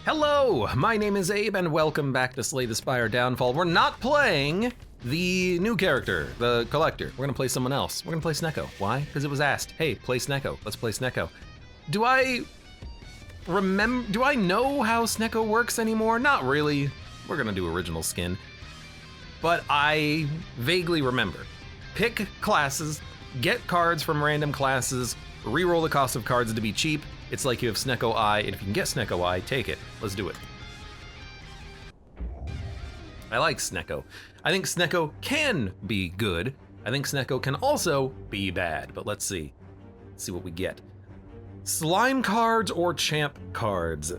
Hello, my name is Abe and welcome back to Slay the Spire Downfall. We're not playing the new character, the Collector. We're gonna play someone else. We're gonna play Snecko. Why? Because it was asked, hey, play Snecko. Let's play Snecko. Do I know how Snecko works anymore? Not really. We're gonna do original skin. But I vaguely remember. Pick classes, get cards from random classes, reroll the cost of cards to be cheap. It's like you have Snecko Eye, and if you can get Snecko Eye, take it. Let's do it. I like Snecko. I think Snecko can be good. I think Snecko can also be bad, but let's see. Let's see what we get. Slime cards or champ cards.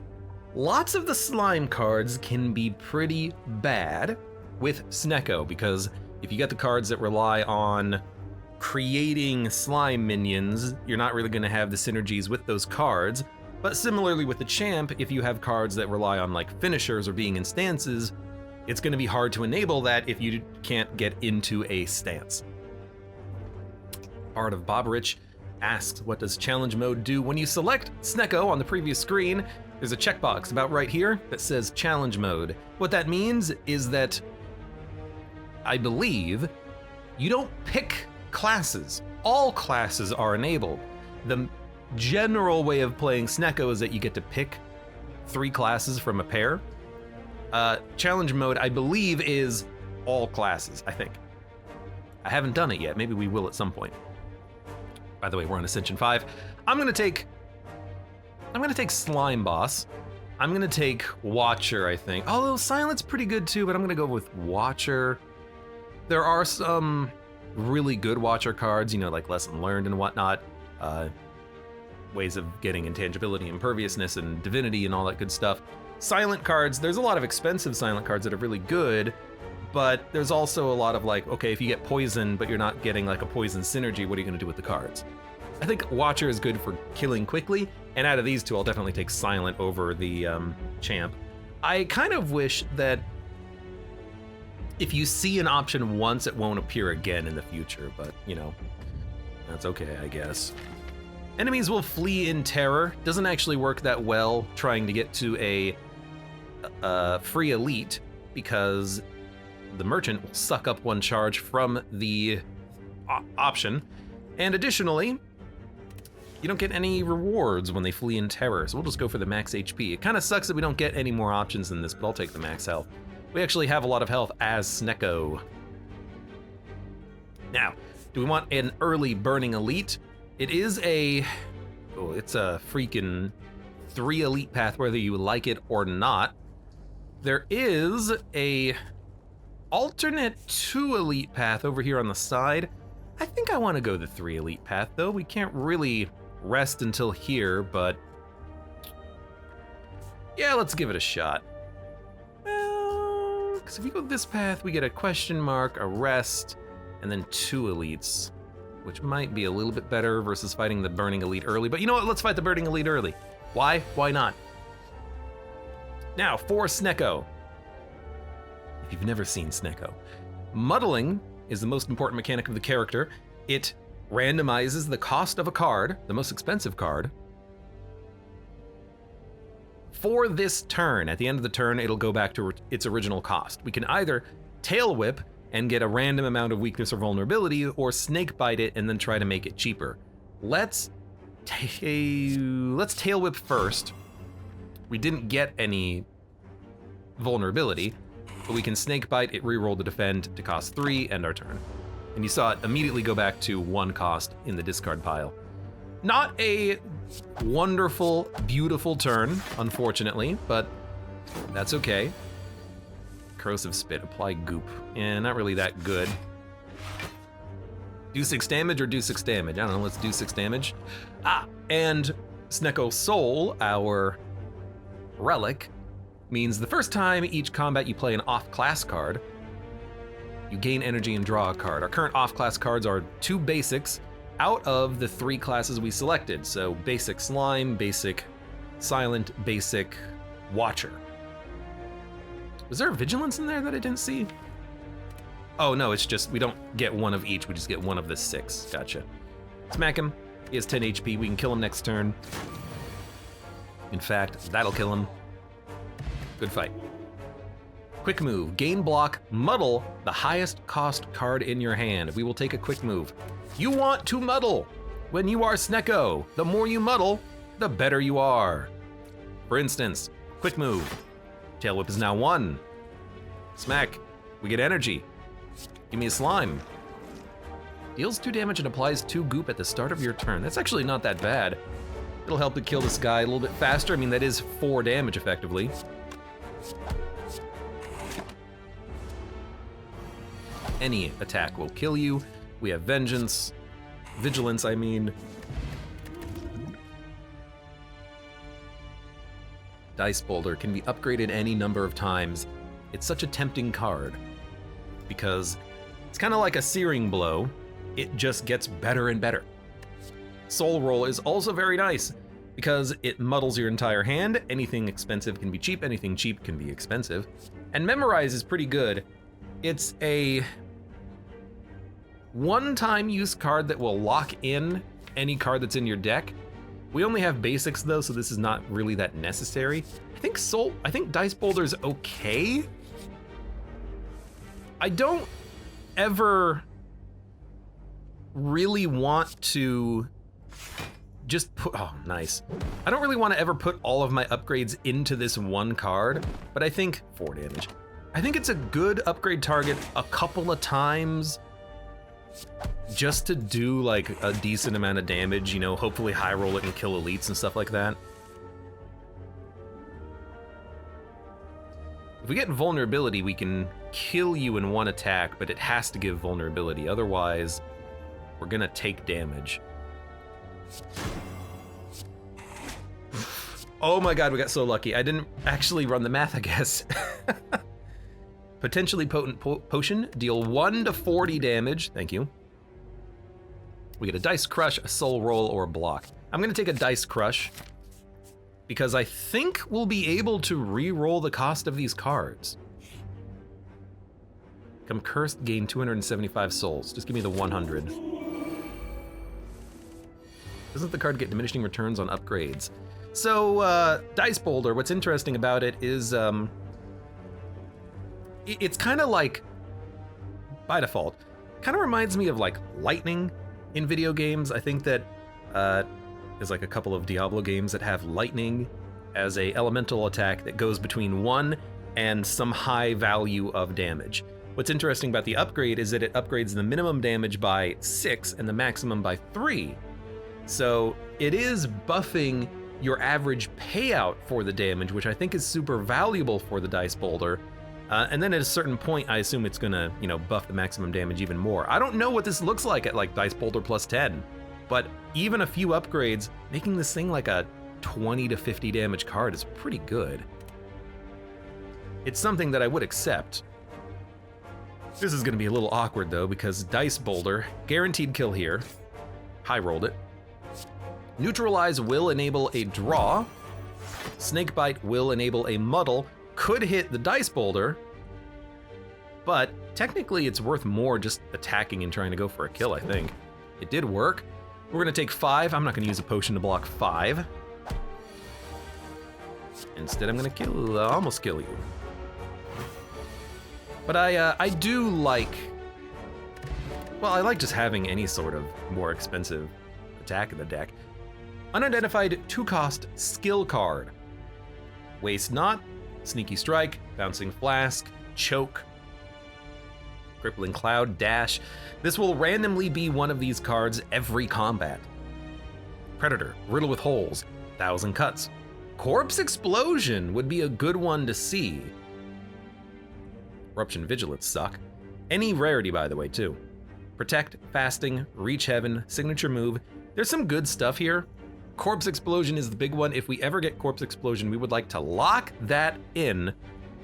Lots of the slime cards can be pretty bad with Snecko, because if you get the cards that rely on creating slime minions, you're not really going to have the synergies with those cards. But similarly with the champ, if you have cards that rely on like finishers or being in stances, it's going to be hard to enable that if you can't get into a stance. Art of Bobrich asks, what does challenge mode do? When you select Snecko on the previous screen, there's a checkbox about right here that says challenge mode. What that means is that, I believe, you don't pick classes. All classes are enabled. The general way of playing Snecko is that you get to pick 3 classes from a pair. Challenge mode, I believe, is all classes, I think. I haven't done it yet. Maybe we will at some point. By the way, we're on Ascension 5. I'm gonna take Slime Boss. I'm gonna take Watcher, I think. Although Silent's pretty good too, but I'm gonna go with Watcher. There are some really good Watcher cards, you know, like Lesson Learned and whatnot. Ways of getting intangibility, imperviousness, and divinity and all that good stuff. Silent cards, there's a lot of expensive silent cards that are really good, but there's also a lot of like, okay, if you get poison, but you're not getting like a poison synergy, what are you gonna do with the cards? I think Watcher is good for killing quickly, and out of these two, I'll definitely take Silent over the champ. I kind of wish that if you see an option once, it won't appear again in the future, but you know, that's okay, I guess. Enemies will flee in terror. Doesn't actually work that well trying to get to a free elite, because the merchant will suck up 1 charge from the option. And additionally, you don't get any rewards when they flee in terror, so we'll just go for the max HP. It kind of sucks that we don't get any more options than this, but I'll take the max health. We actually have a lot of health as Snecko. Now, do we want an early burning elite? It is it's a freaking 3 elite path, whether you like it or not. There is a alternate 2 elite path over here on the side. I think I want to go the 3 elite path though. We can't really rest until here, but yeah, let's give it a shot. Because if we go this path, we get a question mark, a rest, and then 2 elites, which might be a little bit better versus fighting the burning elite early. But you know what? Let's fight the burning elite early. Why? Why not? Now, for Snecko. If you've never seen Snecko, muddling is the most important mechanic of the character. It randomizes the cost of a card, the most expensive card, for this turn. At the end of the turn, it'll go back to its original cost. We can either tail whip and get a random amount of weakness or vulnerability, or snake bite it and then try to make it cheaper. Let's tail whip first. We didn't get any vulnerability, but we can snake bite it, reroll to defend to cost 3, end our turn. And you saw it immediately go back to 1 cost in the discard pile. Not a wonderful, beautiful turn, unfortunately, but that's okay. Corrosive Spit, apply goop. Yeah, not really that good. Do 6 damage or do 6 damage? I don't know, let's do 6 damage. And Snecko Soul, our relic, means the first time each combat you play an off-class card, you gain energy and draw a card. Our current off-class cards are 2 basics out of the 3 classes we selected. So basic Slime, basic Silent, basic Watcher. Was there a Vigilance in there that I didn't see? Oh no, it's just, we don't get 1 of each, we just get 1 of the 6. Gotcha. Smack him, he has 10 HP, we can kill him next turn. In fact, that'll kill him. Good fight. Quick move. Gain block, muddle the highest cost card in your hand. We will take a quick move. You want to muddle. When you are Snecko, the more you muddle, the better you are. For instance, quick move. Tail Whip is now 1. Smack. We get energy. Give me a slime. Deals 2 damage and applies 2 goop at the start of your turn. That's actually not that bad. It'll help to kill this guy a little bit faster. I mean, that is 4 damage effectively. Any attack will kill you. We have Vigilance, I mean. Dice Boulder can be upgraded any number of times. It's such a tempting card because it's kind of like a Searing Blow. It just gets better and better. Soul Roll is also very nice because it muddles your entire hand. Anything expensive can be cheap, anything cheap can be expensive. And Memorize is pretty good. It's a one-time use card that will lock in any card that's in your deck. We only have basics though, so this is not really that necessary. I think Dice Boulder's okay. I don't ever really want to just put, oh, nice. I don't really want to ever put all of my upgrades into this one card, but I think 4 damage. I think it's a good upgrade target a couple of times just to do like a decent amount of damage, you know, hopefully high roll it and kill elites and stuff like that. If we get vulnerability, we can kill you in 1 attack, but it has to give vulnerability. Otherwise, we're gonna take damage. Oh my god, we got so lucky. I didn't actually run the math, I guess. Potentially potent potion, deal 1 to 40 damage. Thank you. We get a Dice Crush, a Soul Roll, or a block. I'm gonna take a Dice Crush because I think we'll be able to re-roll the cost of these cards. Become cursed, gain 275 souls. Just give me the 100. Doesn't the card get diminishing returns on upgrades? So, Dice Boulder, what's interesting about it is, it's kind of like, by default, kind of reminds me of like lightning in video games. I think that there's like a couple of Diablo games that have lightning as a elemental attack that goes between 1 and some high value of damage. What's interesting about the upgrade is that it upgrades the minimum damage by 6 and the maximum by 3. So it is buffing your average payout for the damage, which I think is super valuable for the Dice Boulder. And then at a certain point, I assume it's gonna, you know, buff the maximum damage even more. I don't know what this looks like at like Dice Boulder plus 10, but even a few upgrades, making this thing like a 20 to 50 damage card is pretty good. It's something that I would accept. This is gonna be a little awkward though, because Dice Boulder, guaranteed kill here, high rolled it. Neutralize will enable a draw. Snakebite will enable a muddle. Could hit the Dice Boulder, but technically it's worth more just attacking and trying to go for a kill, I think. It did work. We're gonna take 5. I'm not gonna use a potion to block 5. Instead, I'm gonna almost kill you. But I do like, well, I like just having any sort of more expensive attack in the deck. Unidentified 2-cost skill card. Waste not. Sneaky Strike, Bouncing Flask, Choke, Crippling Cloud, Dash. This will randomly be one of these cards every combat. Predator, Riddle with Holes, 1,000 Cuts. Corpse Explosion would be a good one to see. Eruption Vigilance suck. Any rarity, by the way, too. Protect, Fasting, Reach Heaven, Signature Move. There's some good stuff here. Corpse Explosion is the big one. If we ever get Corpse Explosion, we would like to lock that in,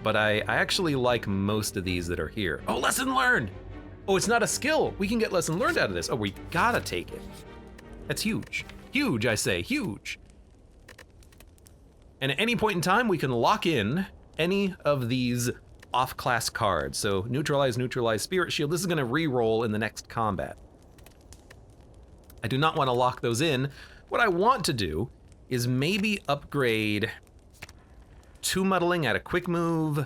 but I actually like most of these that are here. Oh, Lesson Learned! Oh, it's not a skill. We can get Lesson Learned out of this. Oh, we gotta take it. That's huge. Huge, I say, huge. And at any point in time, we can lock in any of these off-class cards. So neutralize, Spirit Shield. This is gonna re-roll in the next combat. I do not wanna lock those in. What I want to do is maybe upgrade 2 muddling at a quick move,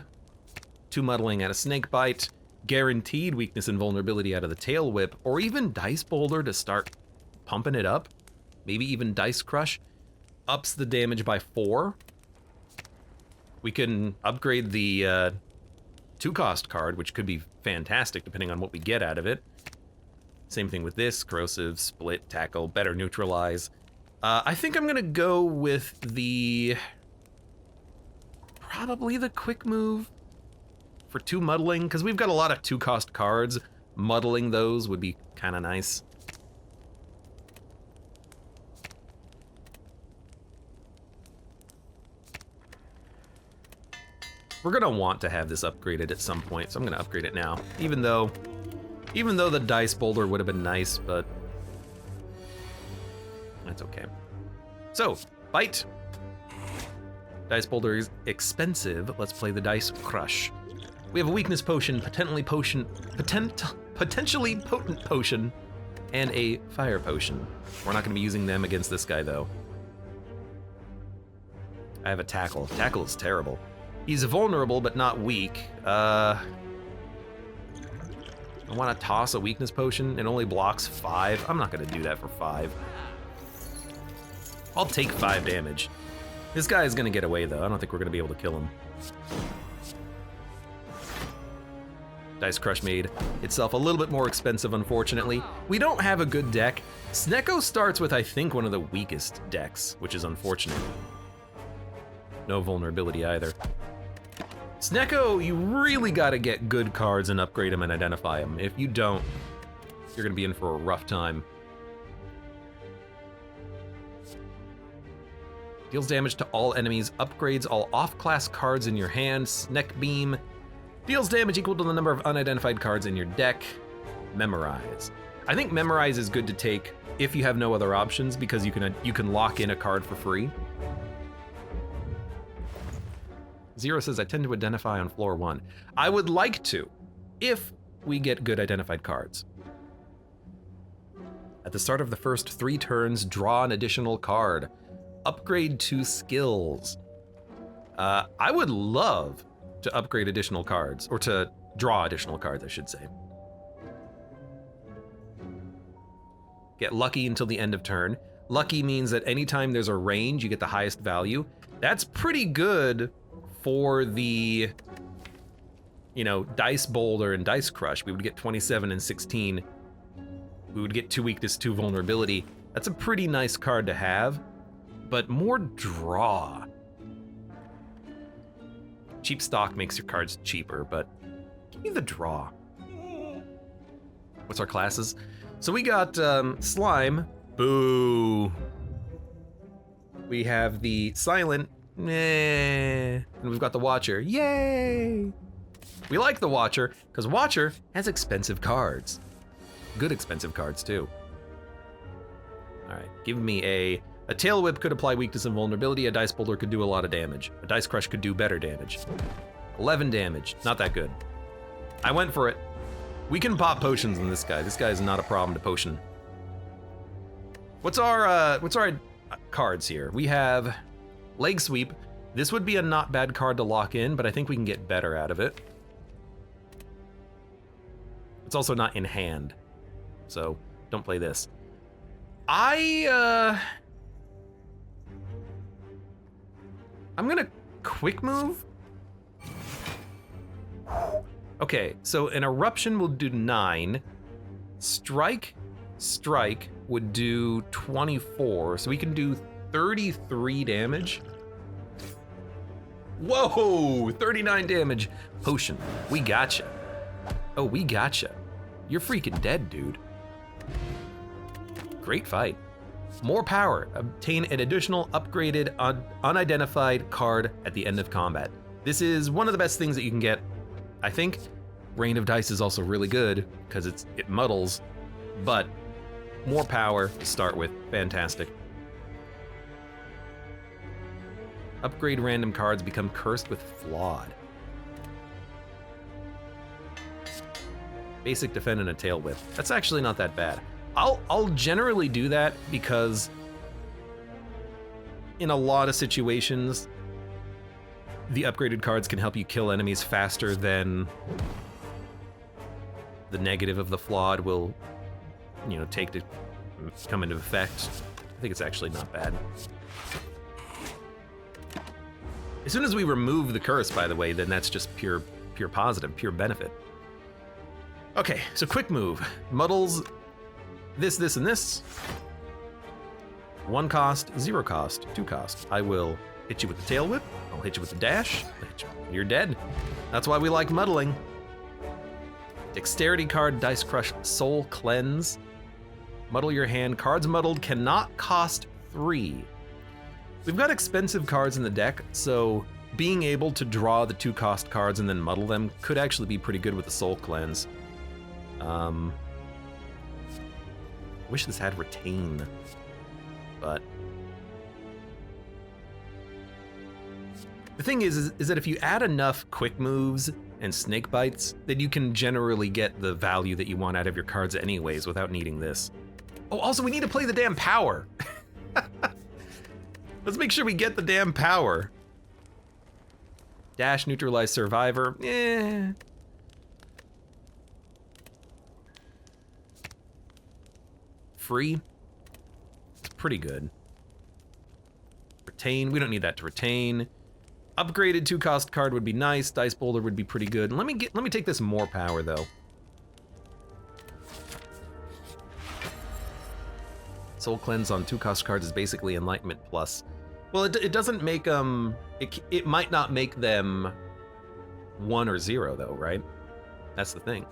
2 muddling at a snake bite, guaranteed weakness and vulnerability out of the tail whip, or even dice boulder to start pumping it up. Maybe even dice crush ups the damage by 4. We can upgrade the 2-cost card, which could be fantastic depending on what we get out of it. Same thing with this, corrosive, split, tackle, better neutralize. I think I'm gonna go with probably the quick move for 2 muddling, because we've got a lot of 2-cost cards. Muddling those would be kind of nice. We're gonna want to have this upgraded at some point, so I'm gonna upgrade it now. Even though the dice boulder would have been nice, but that's okay. So, bite. Dice boulder is expensive. Let's play the dice crush. We have a weakness potion, potentially potent potion, and a fire potion. We're not gonna be using them against this guy though. I have a tackle. Tackle is terrible. He's vulnerable, but not weak. I want to toss a weakness potion. It only blocks 5. I'm not going to do that for 5. I'll take 5 damage. This guy is going to get away, though. I don't think we're going to be able to kill him. Dice Crush made itself a little bit more expensive, unfortunately. We don't have a good deck. Snecko starts with, I think, one of the weakest decks, which is unfortunate. No vulnerability either. Snecko, you really gotta get good cards and upgrade them and identify them. If you don't, you're gonna be in for a rough time. Deals damage to all enemies, upgrades all off-class cards in your hand, Sneck Beam. Deals damage equal to the number of unidentified cards in your deck. Memorize. I think Memorize is good to take if you have no other options, because you can lock in a card for free. Zero says, I tend to identify on floor 1. I would like to, if we get good identified cards. At the start of the first 3 turns, draw an additional card. Upgrade 2 skills. I would love to upgrade additional cards, or to draw additional cards, I should say. Get lucky until the end of turn. Lucky means that anytime there's a range, you get the highest value. That's pretty good for the, dice boulder and dice crush. We would get 27 and 16. We would get 2 weakness, 2 vulnerability. That's a pretty nice card to have, but more draw. Cheap stock makes your cards cheaper, but give me the draw. What's our classes? So we got slime. Boo. We have the silent. And we've got the Watcher. Yay! We like the Watcher, because Watcher has expensive cards. Good expensive cards, too. Alright, give me a Tail Whip could apply weakness and vulnerability. A Dice Boulder could do a lot of damage. A Dice Crush could do better damage. 11 damage. Not that good. I went for it. We can pop potions in this guy. This guy is not a problem to potion. What's our cards here? We have Leg Sweep. This would be a not bad card to lock in, but I think we can get better out of it. It's also not in hand, so don't play this. I'm gonna quick move. Okay, so an Eruption will do 9. Strike would do 24, so we can do 33 damage. Whoa, 39 damage. Potion, we gotcha. Oh, we gotcha. You're freaking dead, dude. Great fight. More power. Obtain an additional upgraded unidentified card at the end of combat. This is one of the best things that you can get. I think Rain of Dice is also really good because it muddles, but more power to start with. Fantastic. Upgrade random cards, become cursed with flawed. Basic defend and a tail whip. That's actually not that bad. I'll generally do that because in a lot of situations, the upgraded cards can help you kill enemies faster than the negative of the flawed will, you know, take to come into effect. I think it's actually not bad. As soon as we remove the curse, by the way, then that's just pure positive, pure benefit. Okay, so quick move. Muddles this, and this. 1 cost, 0 cost, 2 cost. I will hit you with the tail whip. I'll hit you with the dash. You're dead. That's why we like muddling. Dexterity card, Dice Crush, Soul Cleanse. Muddle your hand. Cards muddled cannot cost 3. We've got expensive cards in the deck, so being able to draw the 2 cost cards and then muddle them could actually be pretty good with the Soul Cleanse. Wish this had retain, but the thing is that if you add enough quick moves and snake bites, then you can generally get the value that you want out of your cards anyways without needing this. Oh, also we need to play the damn power. Let's make sure we get the damn power. Dash, neutralize survivor. Free. It's pretty good. Retain. We don't need that to retain. Upgraded 2 cost card would be nice. Dice Boulder would be pretty good. Let me take this more power though. Soul Cleanse on 2 cost cards is basically Enlightenment plus. Well, it doesn't make it might not make them 1 or 0 though, right? That's the thing.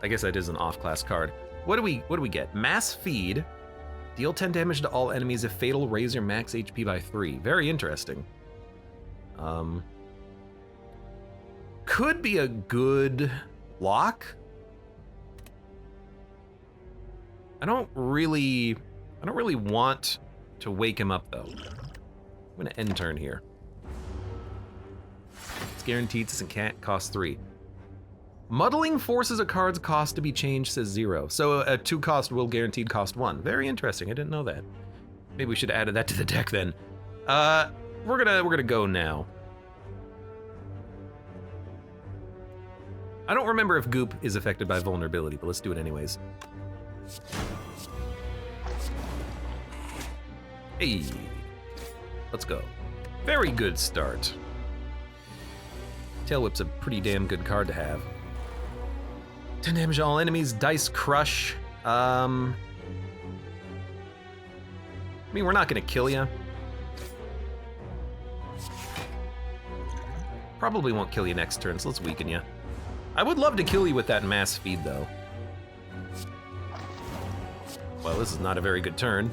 I guess that is an off-class card. What do we get? Mass Feed. Deal 10 damage to all enemies if fatal. Raise your max HP by 3. Very interesting. Could be a good lock. I don't really want to wake him up though. I'm gonna end turn here. It's guaranteed since it can't cost 3. Muddling forces a card's cost to be changed, says 0. So a 2 cost will guaranteed cost 1. Very interesting, I didn't know that. Maybe we should have added that to the deck then. We're gonna go now. I don't remember if Goop is affected by vulnerability, but let's do it anyways. Hey, let's go. Very good start. Tail Whip's a pretty damn good card to have. 10 damage to all enemies, Dice Crush. I mean, we're not gonna kill you. Probably won't kill you next turn, so let's weaken you. I would love to kill you with that Mass Feed though. Well, this is not a very good turn.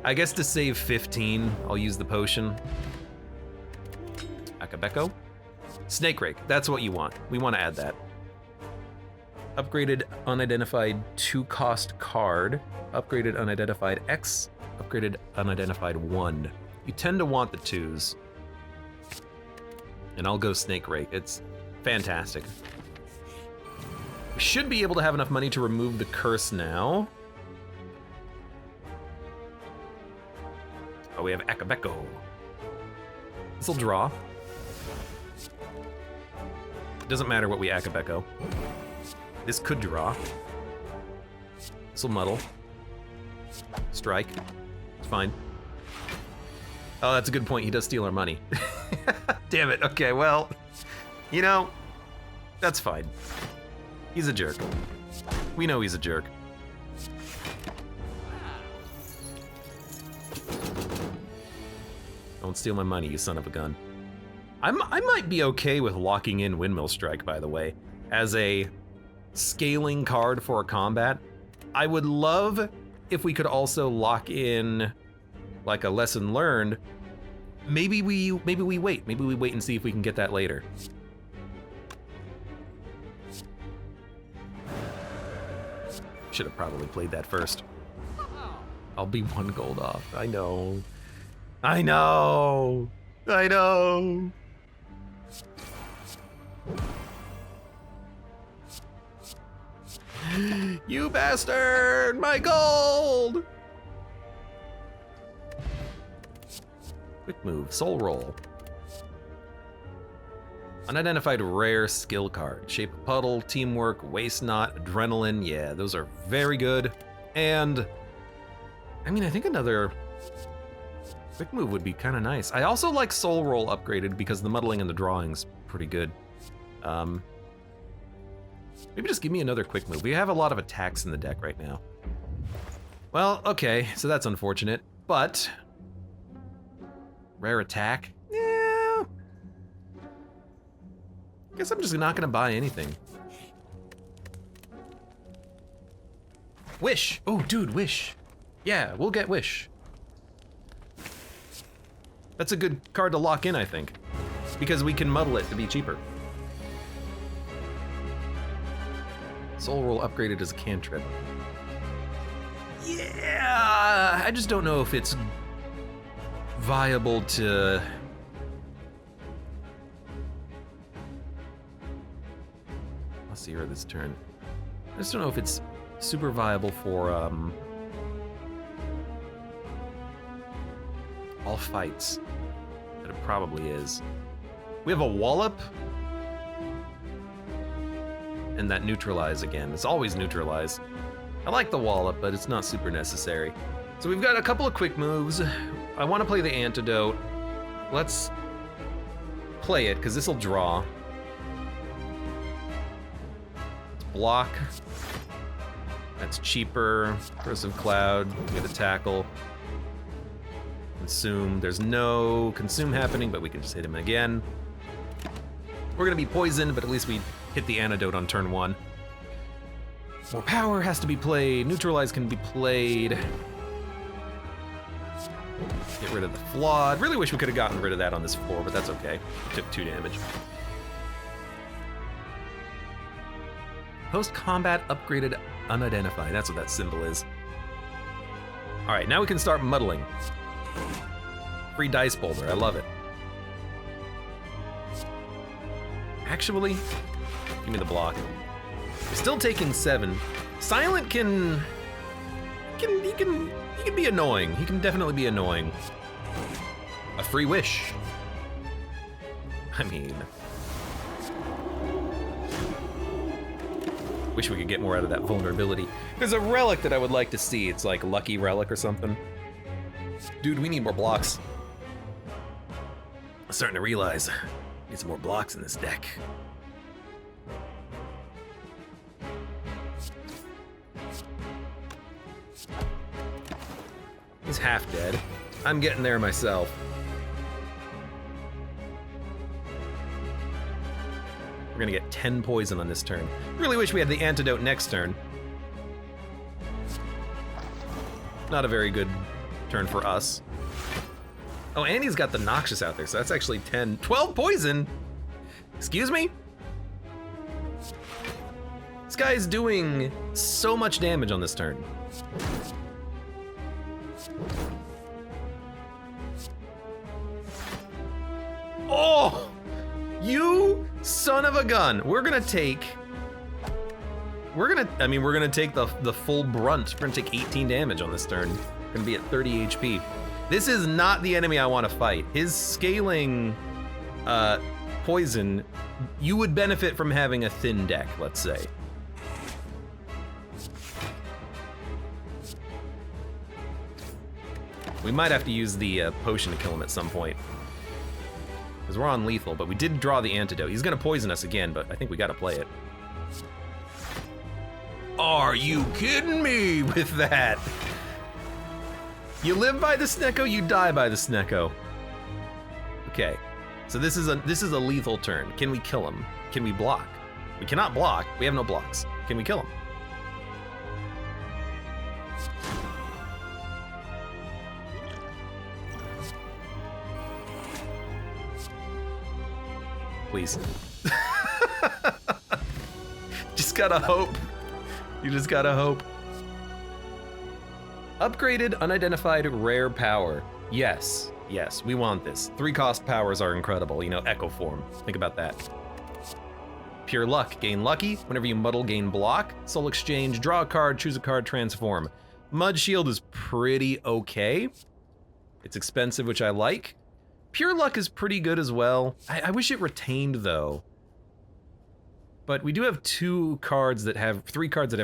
I guess to save 15, I'll use the potion. Akabeko. Snake Rake, that's what you want. We want to add that. Upgraded unidentified 2 cost card. Upgraded unidentified X. Upgraded unidentified 1. You tend to want the 2s. And I'll go Snake Rake. It's fantastic. We should be able to have enough money to remove the curse now. Oh, we have Akabeko. This'll draw. Doesn't matter what we Akabeko. This could draw. This'll muddle. Strike. It's fine. Oh, that's a good point. He does steal our money. Damn it. Okay, well, you know, that's fine. He's a jerk. We know he's a jerk. Don't steal my money, you son of a gun. I might be okay with locking in Windmill Strike, by the way, as a scaling card for a combat. I would love if we could also lock in like a lesson learned. Maybe we wait. Maybe we wait and see if we can get that later. Should have probably played that first. I'll be 1 gold off. I know. I know. I know. You bastard! My gold! Quick move, soul roll. Unidentified rare skill card. Shape of puddle, teamwork, waste not, adrenaline. Yeah, those are very good. And, I mean, I think another quick move would be kind of nice. I also like soul roll upgraded because the muddling and the drawing's pretty good. Maybe just give me another quick move. We have a lot of attacks in the deck right now. Well, okay, so that's unfortunate, but rare attack? Yeah. Guess I'm just not gonna buy anything. Wish! Oh, dude, Wish. Yeah, we'll get Wish. That's a good card to lock in, I think, because we can muddle it to be cheaper. Soul roll upgraded as a cantrip. Yeah, I just don't know if it's viable to... Let's see here this turn. I just don't know if it's super viable for all fights, but it probably is. We have a wallop and that neutralize again. It's always neutralize. I like the wallop, but it's not super necessary. So we've got a couple of quick moves. I want to play the antidote. Let's play it, because this will draw. Let's block. That's cheaper. Corrosive Cloud, get a tackle. Consume. There's no consume happening, but we can just hit him again. We're gonna be poisoned, but at least we hit the antidote on turn 1. More power has to be played. Neutralize can be played. Get rid of the flawed. Really wish we could have gotten rid of that on this floor, but that's okay. Took 2 damage. Post-combat upgraded unidentified. That's what that symbol is. All right, now we can start muddling. Free dice boulder. I love it. Actually, give me the block. We're still taking 7. Silent can be annoying. He can definitely be annoying. A free wish. I mean, wish we could get more out of that vulnerability. There's a relic that I would like to see. It's like Lucky Relic or something. Dude, we need more blocks. I'm starting to realize we need some more blocks in this deck. He's half dead. I'm getting there myself. We're gonna get 10 poison on this turn. Really wish we had the antidote next turn. Not a very good turn for us. Oh, and he's got the Noxious out there, so that's actually 10. 12 poison? Excuse me? This guy is doing so much damage on this turn. Oh! You son of a gun. We're gonna take the full brunt. We're gonna take 18 damage on this turn. We're gonna be at 30 HP. This is not the enemy I want to fight. His scaling poison, you would benefit from having a thin deck, let's say. We might have to use the potion to kill him at some point. Because we're on lethal, but we did draw the antidote. He's gonna poison us again, but I think we gotta play it. Are you kidding me with that? You live by the Snecko, you die by the Snecko. Okay, so this is a lethal turn. Can we kill him? Can we block? We cannot block. We have no blocks. Can we kill him? Please. Just gotta hope. You just gotta hope. Upgraded unidentified rare power. Yes, yes, we want this. 3-cost powers are incredible. You know, Echo Form. Think about that. Pure luck. Gain lucky. Whenever you muddle, gain block. Soul exchange. Draw a card. Choose a card. Transform. Mud Shield is pretty okay. It's expensive, which I like. Pure Luck is pretty good as well. I wish it retained, though. But we do have 3 cards that have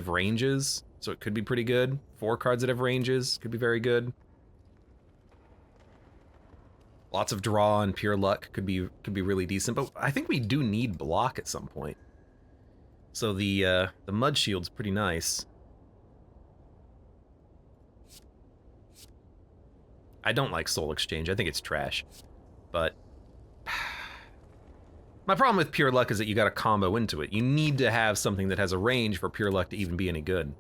ranges, so it could be pretty good. 4 cards that have ranges, could be very good. Lots of draw and Pure Luck could be really decent, but I think we do need block at some point. So the Mud Shield's pretty nice. I don't like Soul Exchange. I think it's trash. But my problem with Pure Luck is that you got to combo into it. You need to have something that has a range for Pure Luck to even be any good.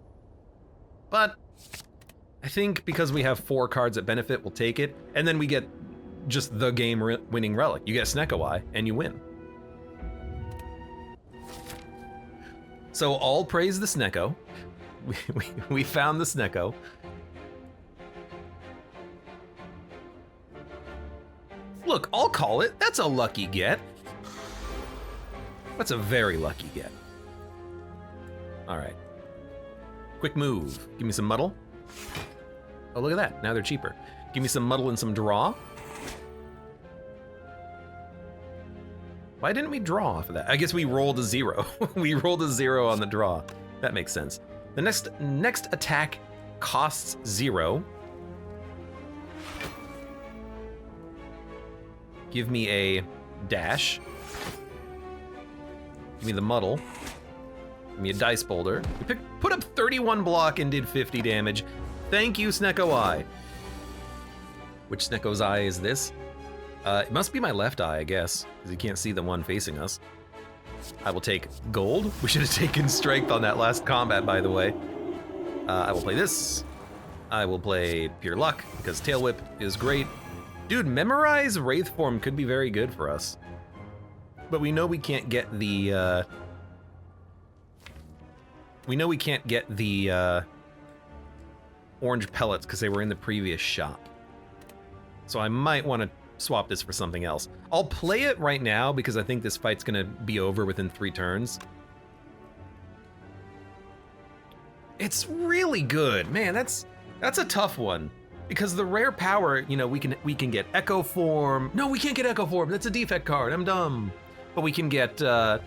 But I think because we have 4 cards that benefit, we'll take it, and then we get just the game-winning relic. You get Snecko Eye, and you win. So all praise the Snecko. We found the Snecko. Look, I'll call it. That's a lucky get. That's a very lucky get. All right. Quick move. Give me some muddle. Oh, look at that. Now they're cheaper. Give me some muddle and some draw. Why didn't we draw off of that? I guess we rolled a 0. We rolled a 0 on the draw. That makes sense. The next attack costs 0. Give me a dash. Give me the muddle. Give me a dice boulder. We put up 31 block and did 50 damage. Thank you, Snecko Eye. Which Snecko's eye is this? It must be my left eye, I guess, because you can't see the one facing us. I will take gold. We should have taken strength on that last combat, by the way. I will play this. I will play Pure Luck, because Tail Whip is great. Dude, Memorize Wraith Form could be very good for us. But we know we can't get the, orange pellets, because they were in the previous shop. So I might want to swap this for something else. I'll play it right now because I think this fight's gonna be over within 3 turns. It's really good, man. That's a tough one because the rare power, you know, we can get Echo Form. No, we can't get Echo Form. That's a defect card. I'm dumb. But we can get the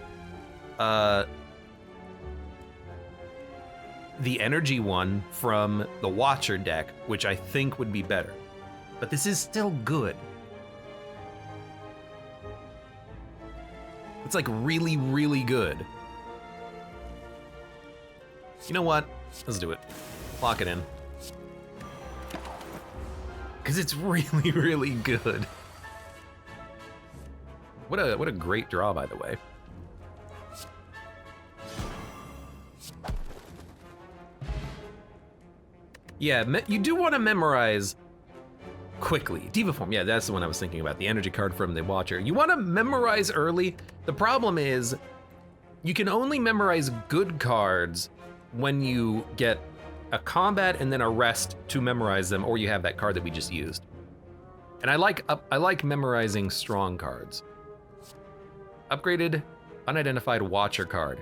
energy one from the Watcher deck, which I think would be better. But this is still good. It's like really, really good. You know what? Let's do it. Lock it in. Because it's really, really good. What a great draw, by the way. Yeah, you do want to memorize quickly. Diva Form, yeah, that's the one I was thinking about. The energy card from the Watcher. You want to memorize early. The problem is you can only memorize good cards when you get a combat and then a rest to memorize them, or you have that card that we just used. And I like memorizing strong cards. Upgraded unidentified Watcher card.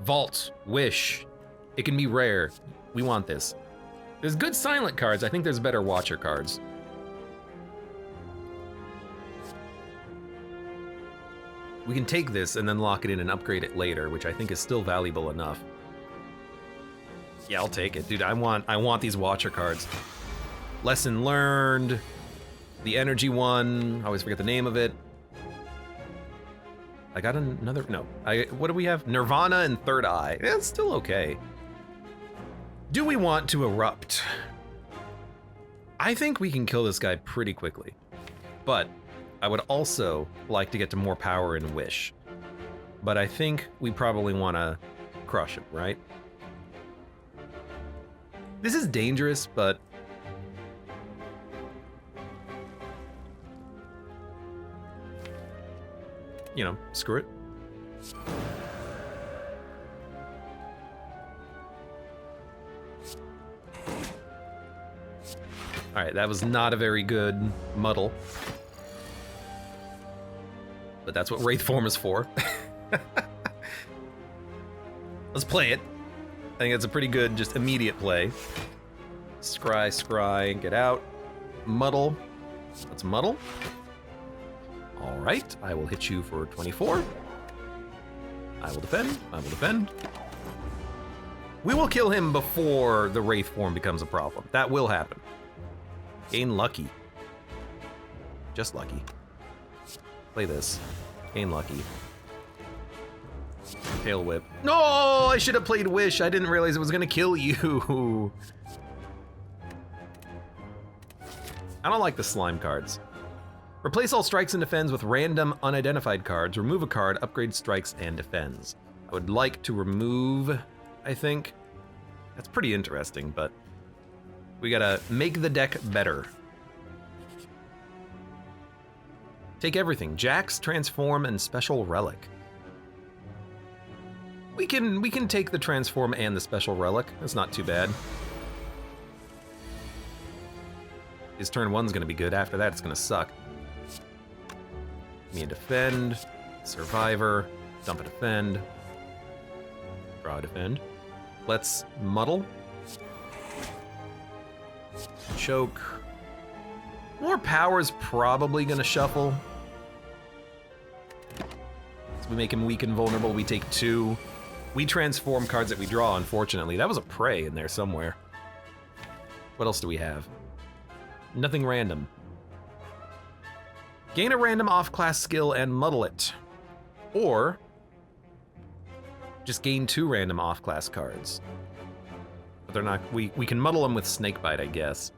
Vault, Wish. It can be rare. We want this. There's good silent cards. I think there's better Watcher cards. We can take this and then lock it in and upgrade it later, which I think is still valuable enough. Yeah, I'll take it. Dude, I want these Watcher cards. Lesson Learned. The energy one. I always forget the name of it. I got another, no. What do we have? Nirvana and Third Eye. Yeah, it's still okay. Do we want to erupt? I think we can kill this guy pretty quickly. But I would also like to get to more power in Wish. But I think we probably want to crush him, right? This is dangerous, but you know, screw it. All right, that was not a very good muddle. But that's what Wraith Form is for. Let's play it. I think it's a pretty good, just immediate play. Scry, scry, get out. Muddle. Let's muddle. All right, I will hit you for 24. I will defend. I will defend. We will kill him before the Wraith form becomes a problem. That will happen. Gain lucky. Just lucky. Play this. Gain lucky. Tail whip. No, I should have played Wish. I didn't realize it was gonna kill you. I don't like the slime cards. Replace all strikes and defends with random unidentified cards. Remove a card, upgrade strikes and defends. I would like to remove, I think. That's pretty interesting, but we gotta make the deck better. Take everything. Jax, transform, and special relic. We can take the transform and the special relic. That's not too bad. His turn 1's gonna be good. After that, it's gonna suck. Give me a defend, survivor, dump a defend, draw a defend. Let's muddle. Choke. More power's probably gonna shuffle. So we make him weak and vulnerable. We take 2. We transform cards that we draw, unfortunately. That was a prey in there somewhere. What else do we have? Nothing random. Gain a random off-class skill and muddle it. Or just gain 2 random off-class cards. But they're not, we can muddle them with Snakebite, I guess.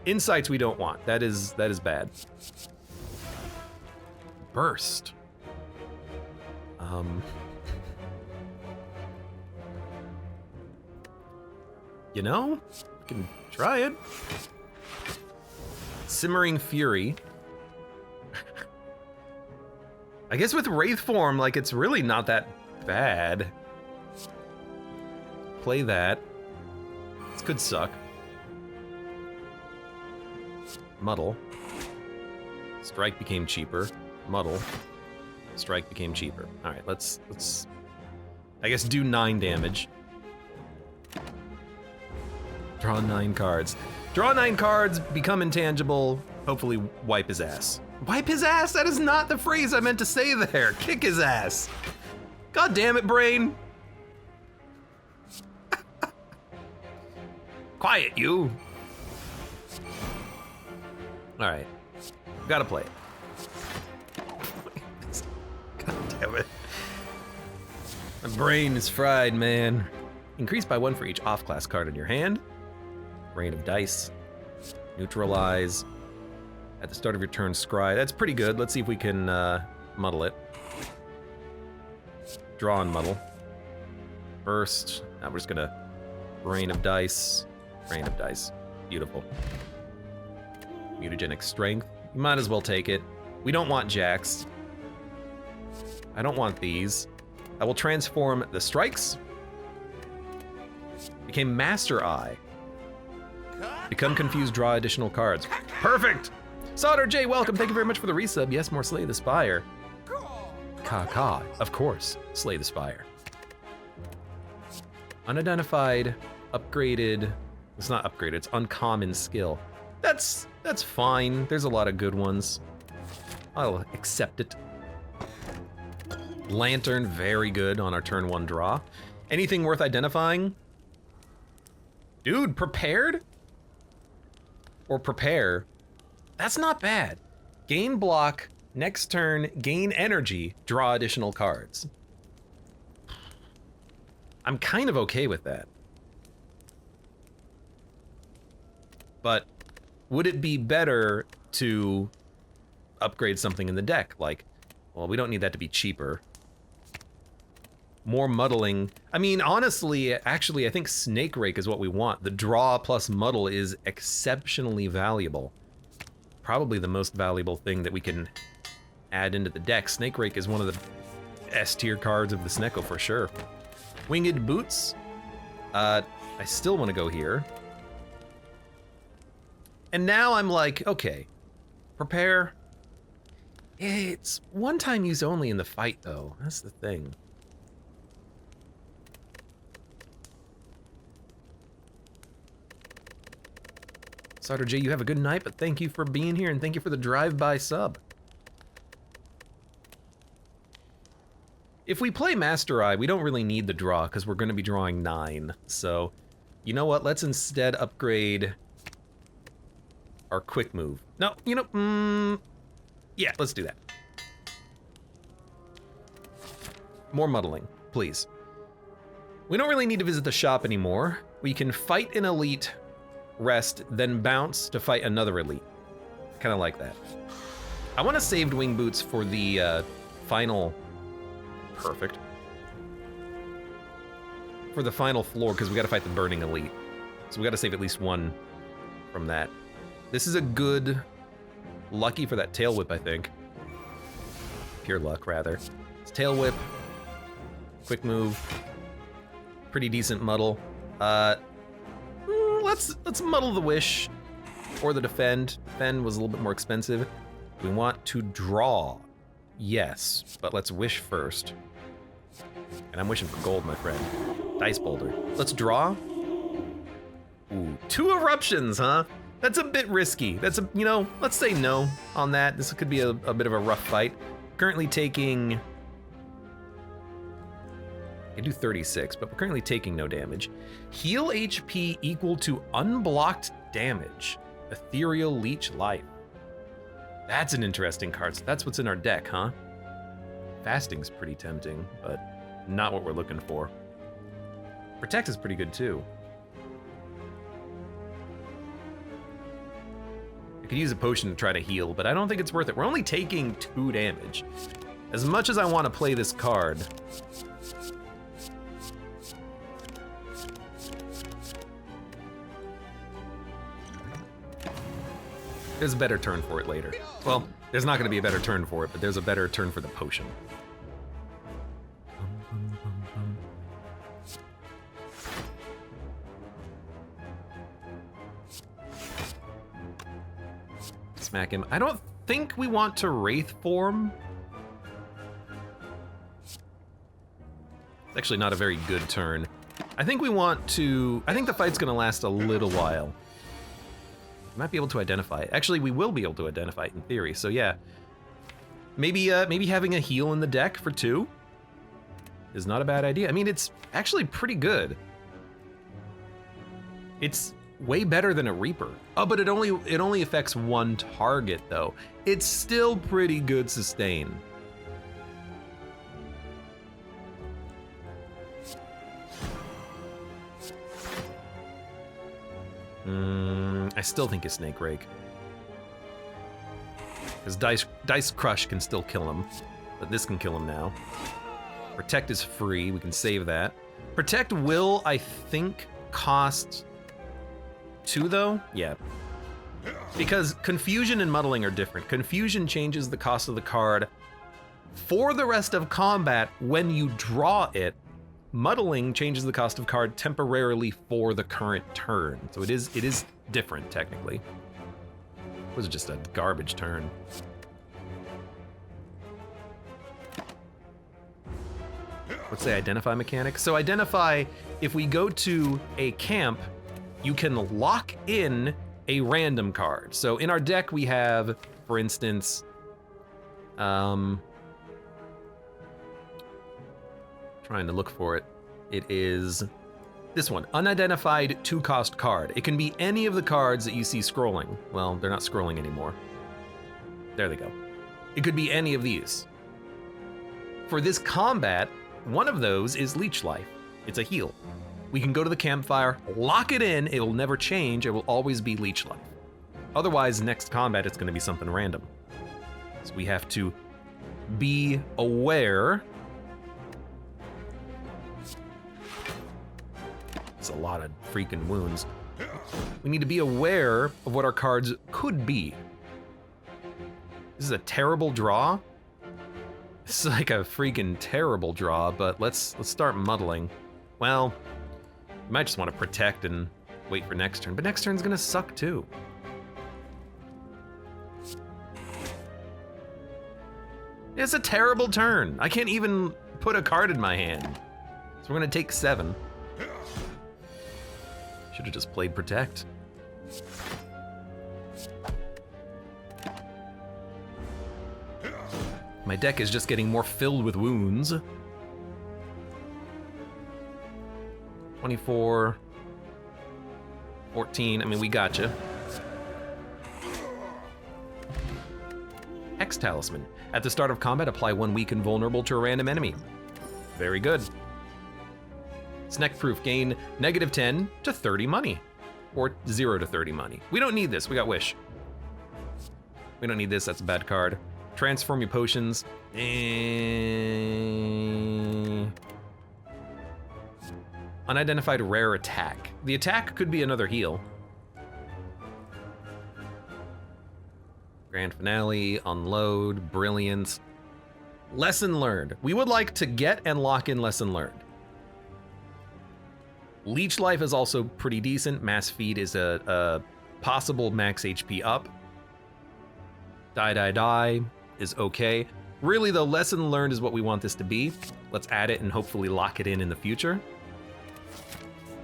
Insights we don't want. That is bad. Burst. You know, we can try it. Simmering Fury. I guess with Wraith form, like, it's really not that bad. Play that. This could suck. Muddle. Strike became cheaper. Muddle. Strike became cheaper. All right, let's I guess do 9 damage. Draw 9 cards. Draw 9 cards, become intangible, hopefully wipe his ass. Wipe his ass? That is not the phrase I meant to say there. Kick his ass. God damn it, brain. Quiet, you. All right, gotta play it. God damn it. My brain is fried, man. Increase by 1 for each off-class card in your hand. Rain of dice. Neutralize. At the start of your turn, scry. That's pretty good. Let's see if we can muddle it. Draw and muddle. Burst. Now we're just gonna rain of dice. Rain of dice. Beautiful. Mutagenic strength. You might as well take it. We don't want Jax. I don't want these. I will transform the strikes. Became Master Eye. Become confused, draw additional cards. Perfect! Solder J, welcome. Thank you very much for the resub. Yes, more Slay the Spire. Ka. Of course. Slay the Spire. Unidentified, upgraded. It's not upgraded, it's uncommon skill. That's fine. There's a lot of good ones. I'll accept it. Lantern, very good on our turn 1 draw. Anything worth identifying? Dude, prepared? Or prepare. That's not bad. Gain block, next turn, gain energy, draw additional cards. I'm kind of okay with that. But would it be better to upgrade something in the deck? Like, well, we don't need that to be cheaper. More muddling. I mean, honestly, actually, I think Snake Rake is what we want. The draw plus muddle is exceptionally valuable. Probably the most valuable thing that we can add into the deck. Snake Rake is one of the S tier cards of the Snecko for sure. Winged Boots. I still want to go here. And now I'm like, okay, prepare. It's one-time use only in the fight, though. That's the thing. Sauter J, you have a good night, but thank you for being here and thank you for the drive-by sub. If we play Master Eye, we don't really need the draw because we're going to be drawing 9. So, you know what? Let's instead upgrade our quick move. No, you know, yeah, let's do that. More muddling, please. We don't really need to visit the shop anymore. We can fight an elite, rest, then bounce to fight another elite. Kind of like that. I want to save wing boots for the final... Perfect. For the final floor, because we got to fight the burning elite. So we got to save at least one from that. This is a good... Lucky for that tail whip, I think. Pure luck, rather. It's tail whip. Quick move. Pretty decent muddle. Let's muddle the wish. Or the defend. Defend was a little bit more expensive. We want to draw. Yes, but let's wish first. And I'm wishing for gold, my friend. Dice boulder. Let's draw. Ooh, 2 eruptions, huh? That's a bit risky. That's a, you know, let's say no on that. This could be a bit of a rough fight. Currently taking... I do 36, but we're currently taking no damage. Heal HP equal to unblocked damage. Ethereal Leech Life. That's an interesting card. So that's what's in our deck, huh? Fasting's pretty tempting, but not what we're looking for. Protect is pretty good too. I could use a potion to try to heal, but I don't think it's worth it. We're only taking 2 damage. As much as I want to play this card, there's a better turn for it later. Well, there's not going to be a better turn for it, but there's a better turn for the potion. Smack him. I don't think we want to Wraith form. It's actually not a very good turn. I think we want to... I think the fight's going to last a little while. Might be able to identify it. Actually, we will be able to identify it in theory, so yeah. Maybe having a heal in the deck for 2 is not a bad idea. I mean, it's actually pretty good. It's way better than a Reaper. Oh, but it only affects 1 target, though. It's still pretty good sustain. I still think it's Snake Rake. Because Dice Crush can still kill him, but this can kill him now. Protect is free, we can save that. Protect will, I think, cost 2 though? Yeah. Because Confusion and Muddling are different. Confusion changes the cost of the card for the rest of combat when you draw it. Muddling changes the cost of card temporarily for the current turn. So it is different, technically. It was just a garbage turn. What's the identify mechanic? So identify, if we go to a camp, you can lock in a random card. So in our deck we have, for instance, trying to look for it. It is this one, unidentified 2-cost card. It can be any of the cards that you see scrolling. Well, they're not scrolling anymore. There they go. It could be any of these. For this combat, one of those is Leech Life. It's a heal. We can go to the campfire, lock it in, it will never change, it will always be Leech Life. Otherwise, next combat, it's gonna be something random. So we have to be aware. It's a lot of freaking wounds. We need to be aware of what our cards could be. This is a terrible draw. This is like a freaking terrible draw, but let's start muddling. Well, you might just want to protect and wait for next turn, but next turn's gonna suck too. It's a terrible turn. I can't even put a card in my hand. So we're gonna take 7. Should have just played Protect. My deck is just getting more filled with wounds. 24, 14. I mean, we gotcha. Hex Talisman. At the start of combat, apply 1 weaken vulnerable to a random enemy. Very good. Snack Proof. Gain -10 to 30 money. Or 0 to 30 money. We don't need this. We got Wish. We don't need this. That's a bad card. Transform your potions. Unidentified rare attack. The attack could be another heal. Grand Finale, Unload, Brilliance. Lesson Learned. We would like to get and lock in Lesson Learned. Leech Life is also pretty decent. Mass Feed is a possible max HP up. Die is okay. Really though, Lesson Learned is what we want this to be. Let's add it and hopefully lock it in the future.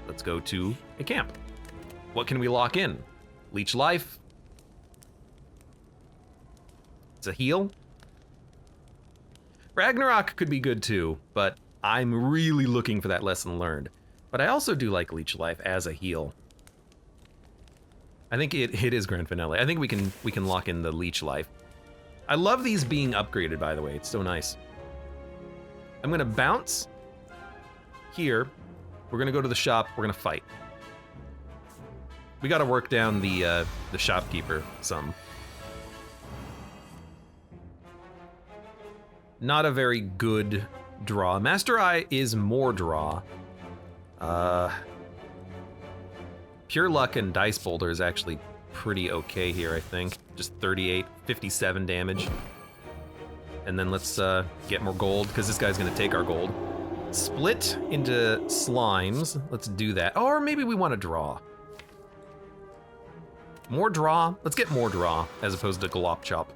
Let's go to a camp. What can we lock in? Leech Life. It's a heal. Ragnarok could be good too, but I'm really looking for that Lesson Learned. But I also do like Leech Life as a heal. I think it is Grand Finale. I think we can lock in the Leech Life. I love these being upgraded, by the way. It's so nice. I'm gonna bounce here. We're gonna go to the shop. We're gonna fight. We gotta work down the shopkeeper some. Not a very good draw. Master Eye is more draw. Pure Luck and Dice Boulder is actually pretty okay here, I think. Just 38, 57 damage. And then let's get more gold, because this guy's gonna take our gold. Split into slimes. Let's do that. Or maybe we want to draw. More draw? Let's get more draw, as opposed to Glop Chop.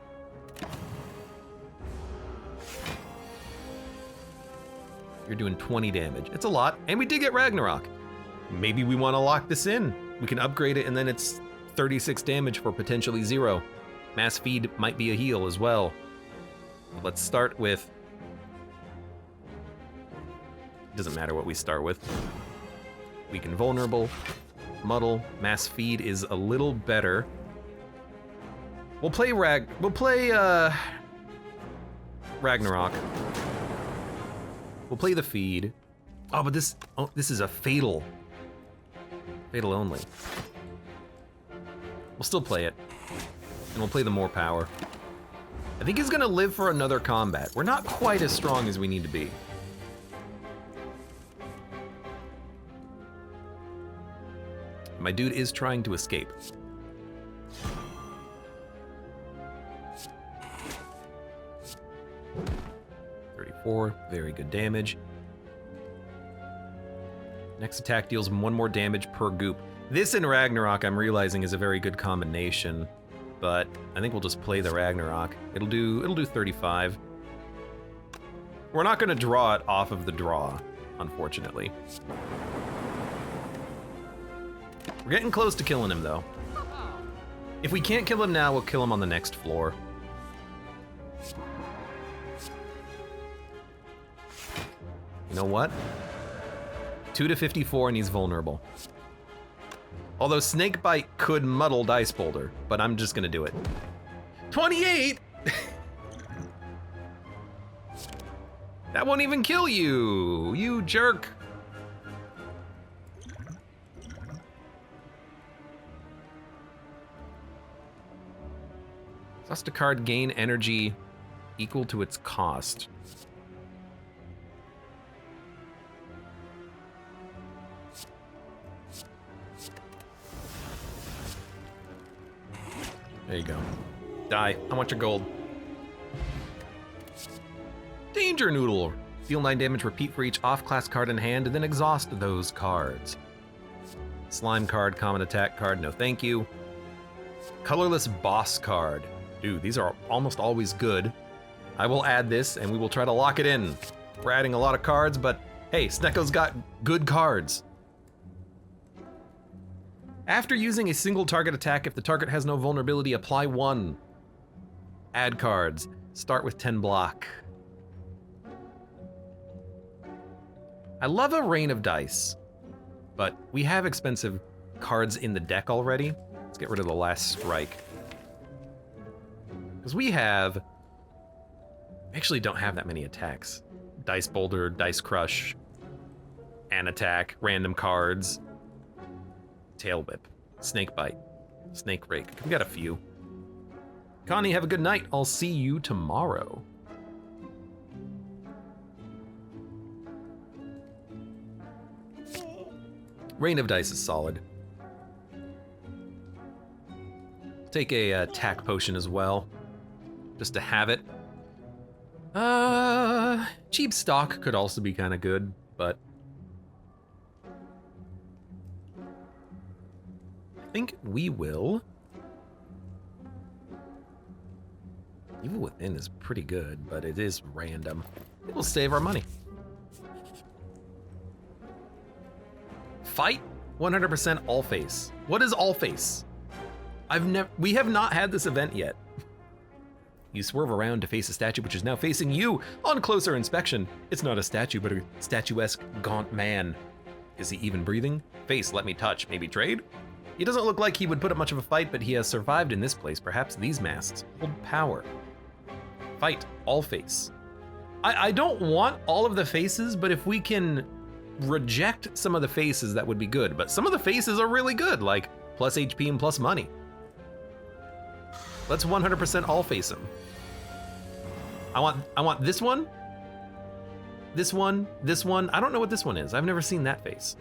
You're doing 20 damage. It's a lot, and we did get Ragnarok. Maybe we want to lock this in. We can upgrade it, and then it's 36 damage for potentially 0. Mass Feed might be a heal as well. Let's start with... Doesn't matter what we start with. Weaken Vulnerable, Muddle, Mass Feed is a little better. We'll play Ragnarok. We'll play the feed. Oh, but this is a fatal. Fatal only. We'll still play it. And we'll play the more power. I think he's gonna live for another combat. We're not quite as strong as we need to be. My dude is trying to escape. Very good damage. Next attack deals 1 more damage per goop. This and Ragnarok, I'm realizing, is a very good combination, but I think we'll just play the Ragnarok. It'll do 35. We're not gonna draw it off of the draw, unfortunately. We're getting close to killing him, though. If we can't kill him now, we'll kill him on the next floor. You know what? 2 to 54 and he's vulnerable. Although Snakebite could muddle Dice Boulder, but I'm just gonna do it. 28? That won't even kill you, you jerk. Cost a card gain energy equal to its cost. There you go. Die. I want your gold. Danger Noodle. Deal 9 damage, repeat for each off-class card in hand, and then exhaust those cards. Slime card, common attack card, no thank you. Colorless boss card. Dude, these are almost always good. I will add this, and we will try to lock it in. We're adding a lot of cards, but hey, Snecko's got good cards. After using a single target attack, if the target has no vulnerability, apply 1. Add cards. Start with 10 block. I love a rain of dice. but we have expensive cards in the deck already. Let's get rid of the last strike. Because we actually don't have that many attacks. Dice Boulder, Dice Crush, an attack, random cards, Tail Whip, Snake Bite, Snake Rake. We got a few. Connie, have a good night. I'll see you tomorrow. Rain of Dice is solid. Take a attack potion as well, just to have it. Cheap stock could also be kind of good, but I think we will. Evil Within is pretty good, but it is random. It will save our money. Fight 100% all face. What is all face? We have not had this event yet. You swerve around to face a statue which is now facing you. On closer inspection, it's not a statue, but a statuesque gaunt man. Is he even breathing? Face, let me touch, maybe trade? He doesn't look like he would put up much of a fight, but he has survived in this place. Perhaps these masks hold power. Fight, all face. I don't want all of the faces, but if we can reject some of the faces, that would be good. But some of the faces are really good, like plus HP and plus money. Let's 100% all face him. I want this one, this one, this one. I don't know what this one is. I've never seen that face.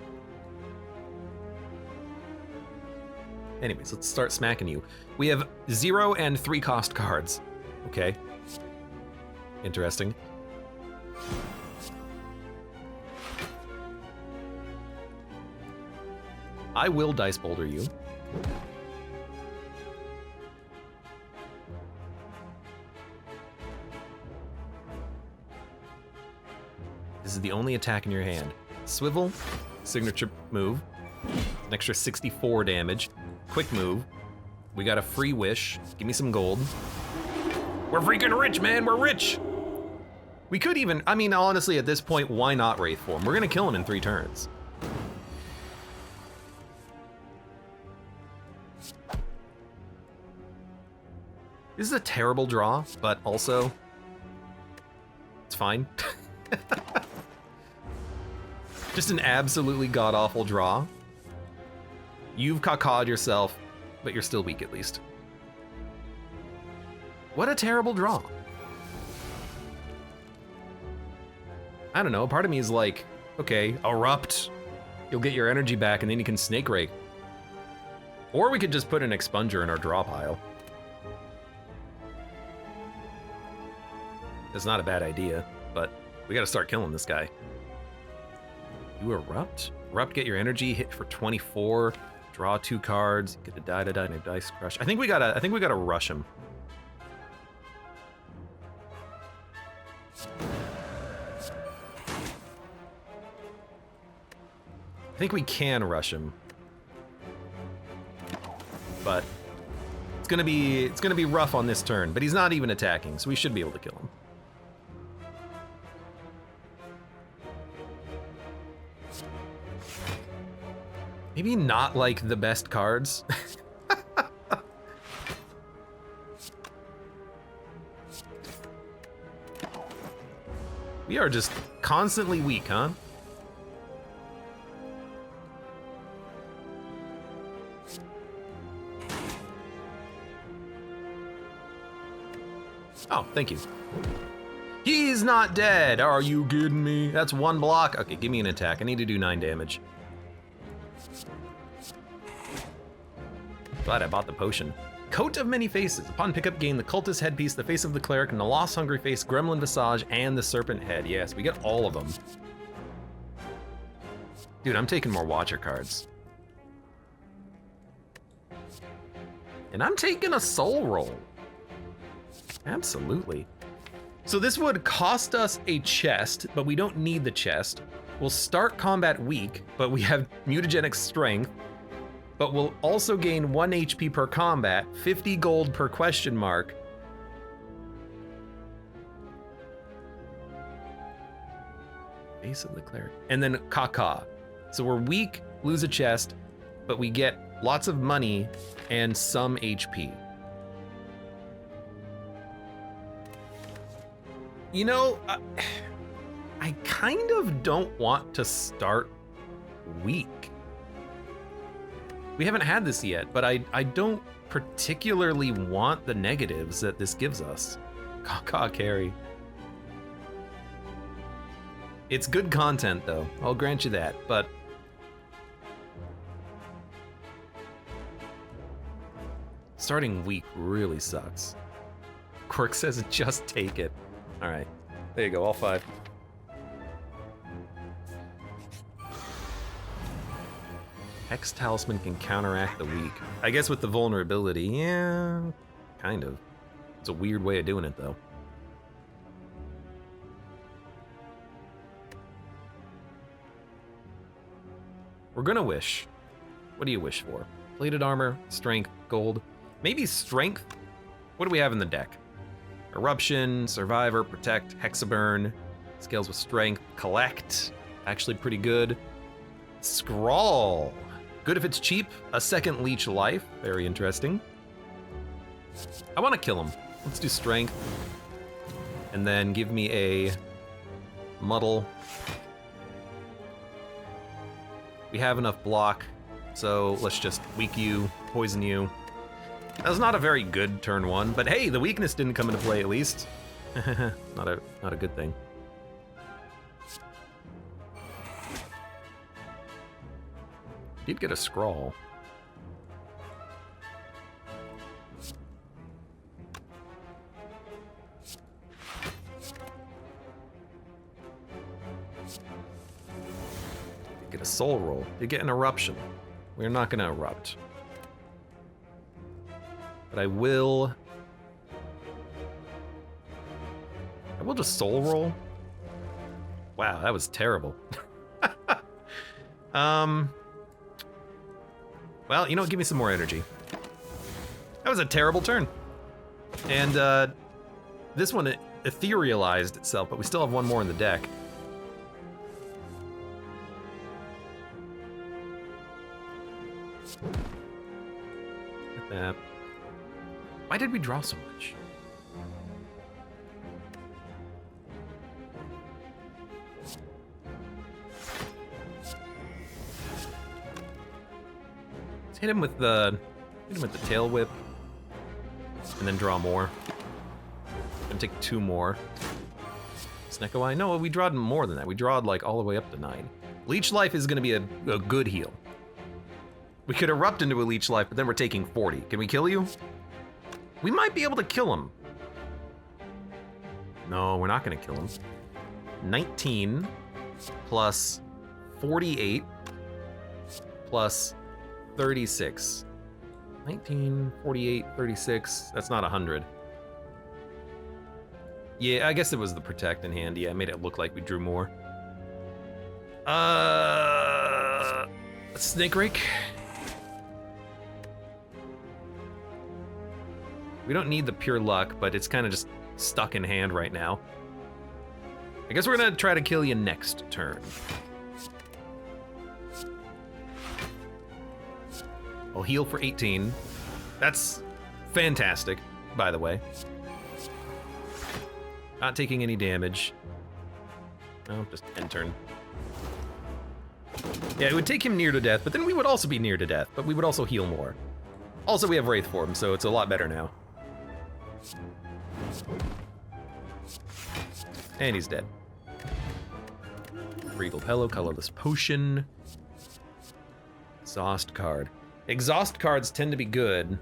Anyways, let's start smacking you. We have 0 and 3 cost cards. Okay. Interesting. I will Dice Boulder you. This is the only attack in your hand. Swivel, signature move, an extra 64 damage. Quick move. We got a free wish. Give me some gold. We're freaking rich, man, we're rich! We could even, I mean, honestly, at this point, why not Wraith Form? We're gonna kill him in 3 turns. This is a terrible draw, but also, it's fine. Just an absolutely god-awful draw. You've cacawed yourself, but you're still weak at least. What a terrible draw. I don't know, part of me is like, okay, erupt. You'll get your energy back and then you can Snake Rake. Or we could just put an Expunger in our draw pile. It's not a bad idea, but we gotta start killing this guy. You erupt? Erupt, get your energy, hit for 24, draw 2 cards, get a die and a Dice Crush. I think we gotta rush him. I think we can rush him. But it's gonna be rough on this turn, but he's not even attacking, so we should be able to kill him. Maybe not like the best cards. We are just constantly weak, huh? Oh, thank you. He's not dead. Are you kidding me? That's 1 block. Okay, give me an attack. I need to do 9 damage. Glad I bought the potion. Coat of Many Faces. Upon pickup, gain the Cultist Headpiece, the Face of the Cleric, and the Lost Hungry Face, Gremlin Visage, and the Serpent Head. Yes, we get all of them. Dude, I'm taking more Watcher cards. And I'm taking a Soul Roll. Absolutely. So this would cost us a chest, but we don't need the chest. We'll start combat weak, but we have mutagenic strength. But we'll also gain 1 HP per combat, 50 gold per question mark. Face of the Cleric. And then Kaka. So we're weak, lose a chest, but we get lots of money and some HP. You know, I kind of don't want to start weak. We haven't had this yet, but I don't particularly want the negatives that this gives us. Caw carry. It's good content though, I'll grant you that, but starting weak really sucks. Quirk says just take it. All right, there you go, all 5. Hex Talisman can counteract the weak. I guess with the vulnerability, yeah, kind of. It's a weird way of doing it though. We're gonna wish. What do you wish for? Plated armor, strength, gold. Maybe strength? What do we have in the deck? Eruption, Survivor, Protect, Hexaburn, scales with strength, Collect, actually pretty good. Scrawl, good if it's cheap. A second leech life, very interesting. I want to kill him. Let's do strength. And then give me a muddle. We have enough block, so let's just weak you, poison you. That was not a very good turn 1, but hey, the weakness didn't come into play at least. not a good thing. Did get a scrawl. Get a soul roll. Did get an eruption. We're not gonna erupt. But I will just soul roll. Wow, that was terrible. Well, you know what, give me some more energy. That was a terrible turn. And this one etherealized itself, but we still have one more in the deck. Look at that. Why did we draw so much? Let's hit him with the tail whip, and then draw more. And take 2 more. Snecko Eye? No, we drawed more than that. We drawed like all the way up to 9. Leech Life is gonna be a good heal. We could erupt into a Leech Life, but then we're taking 40. Can we kill you? We might be able to kill him. No, we're not gonna kill him. 19 plus 48 plus 36. 19, 48, 36. That's not 100. Yeah, I guess it was the protect in hand. Yeah, it made it look like we drew more. Snake Rake. We don't need the pure luck, but it's kind of just stuck in hand right now. I guess we're gonna try to kill you next turn. I'll heal for 18. That's fantastic, by the way. Not taking any damage. No, just end turn. Yeah, it would take him near to death, but then we would also be near to death, but we would also heal more. Also, we have Wraith Form, so it's a lot better now. And he's dead. Regal Pillow, Colorless Potion. Exhaust card. Exhaust cards tend to be good.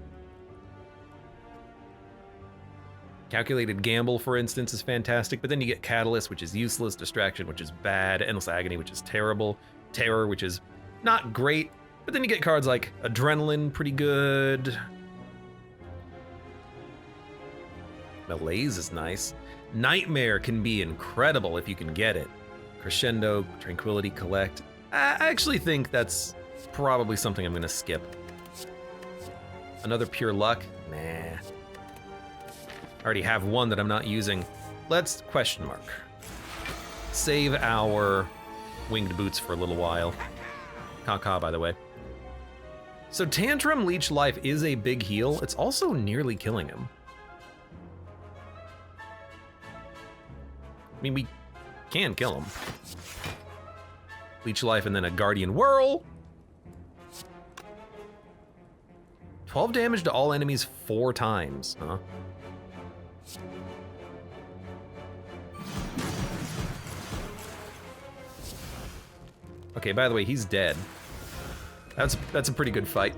Calculated Gamble, for instance, is fantastic, but then you get Catalyst, which is useless, Distraction, which is bad, Endless Agony, which is terrible, Terror, which is not great, but then you get cards like Adrenaline, pretty good. Malaise is nice. Nightmare can be incredible if you can get it. Crescendo, Tranquility, Collect. I actually think that's probably something I'm gonna skip. Another Pure Luck? Nah. I already have one that I'm not using. Let's question mark. Save our Winged Boots for a little while. Kaka, by the way. So Tantrum Leech Life is a big heal. It's also nearly killing him. I mean, we can kill him. Leech Life and then a Guardian Whirl. 12 damage to all enemies 4 times, huh? Okay, by the way, he's dead. That's a pretty good fight.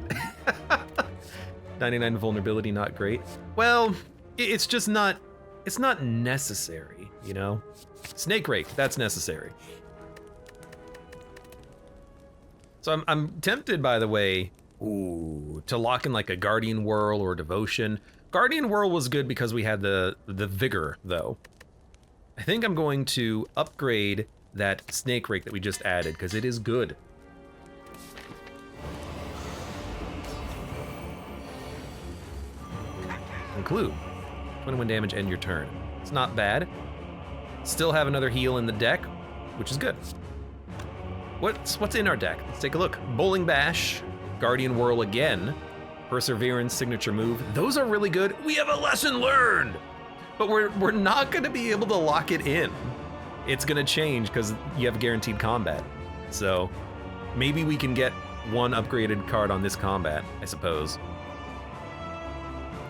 99 vulnerability, not great. Well, it's just not, it's not necessary, you know? Snake Rake, that's necessary. So I'm tempted, by the way, to lock in like a Guardian Whirl or Devotion. Guardian Whirl was good because we had the Vigor, though. I think I'm going to upgrade that Snake Rake that we just added, because it is good. Conclude. 21 damage, end your turn. It's not bad. Still have another heal in the deck, which is good. What's in our deck? Let's take a look. Bowling Bash, Guardian Whirl again, Perseverance, signature move. Those are really good. We have a lesson learned, but we're not gonna be able to lock it in. It's gonna change because you have guaranteed combat. So maybe we can get one upgraded card on this combat, I suppose.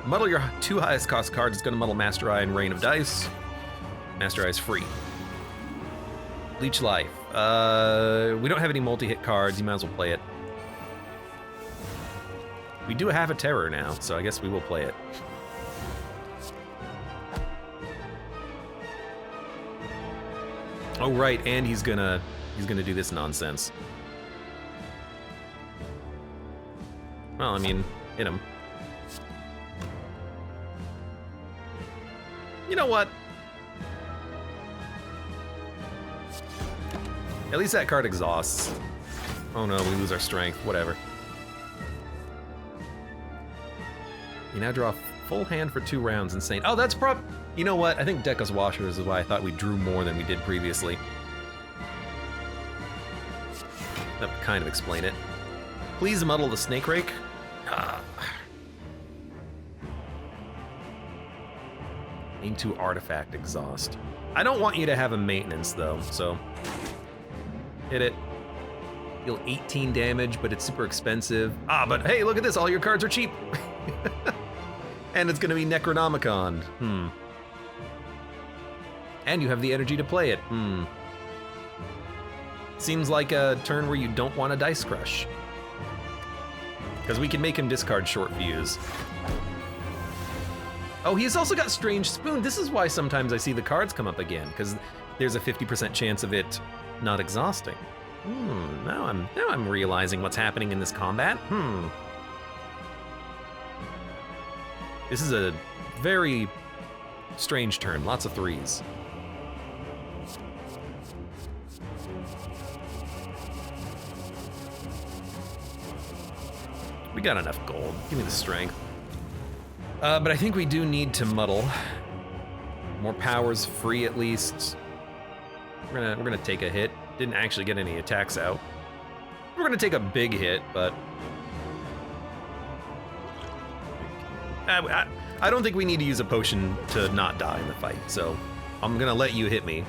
Muddle your 2 highest cost cards. It's gonna muddle Master Eye and Rain of Dice. Master Eye is free. Leech Life. We don't have any multi-hit cards. You might as well play it. We do have a Terror now, so I guess we will play it. Oh right, and he's gonna do this nonsense. Well, I mean, hit him. You know what? At least that card exhausts. Oh no, we lose our strength, whatever. You now draw full hand for 2 rounds, insane. Oh, that's you know what? I think Deca's Washers is why I thought we drew more than we did previously. That would kind of explain it. Please muddle the Snake Rake. Into Artifact Exhaust. I don't want you to have a maintenance though, so hit it. Deal 18 damage, but it's super expensive. But hey, look at this, all your cards are cheap. And it's gonna be Necronomicon. And you have the energy to play it. Seems like a turn where you don't want a Dice Crush. Because we can make him discard Short Fuse. Oh, he's also got Strange Spoon. This is why sometimes I see the cards come up again, because there's a 50% chance of it not exhausting. Now I'm realizing what's happening in this combat. This is a very strange turn. Lots of 3s. We got enough gold. Give me the strength. But I think we do need to muddle. More powers free at least. We're gonna take a hit. Didn't actually get any attacks out. We're gonna take a big hit, but I don't think we need to use a potion to not die in the fight, so I'm gonna let you hit me.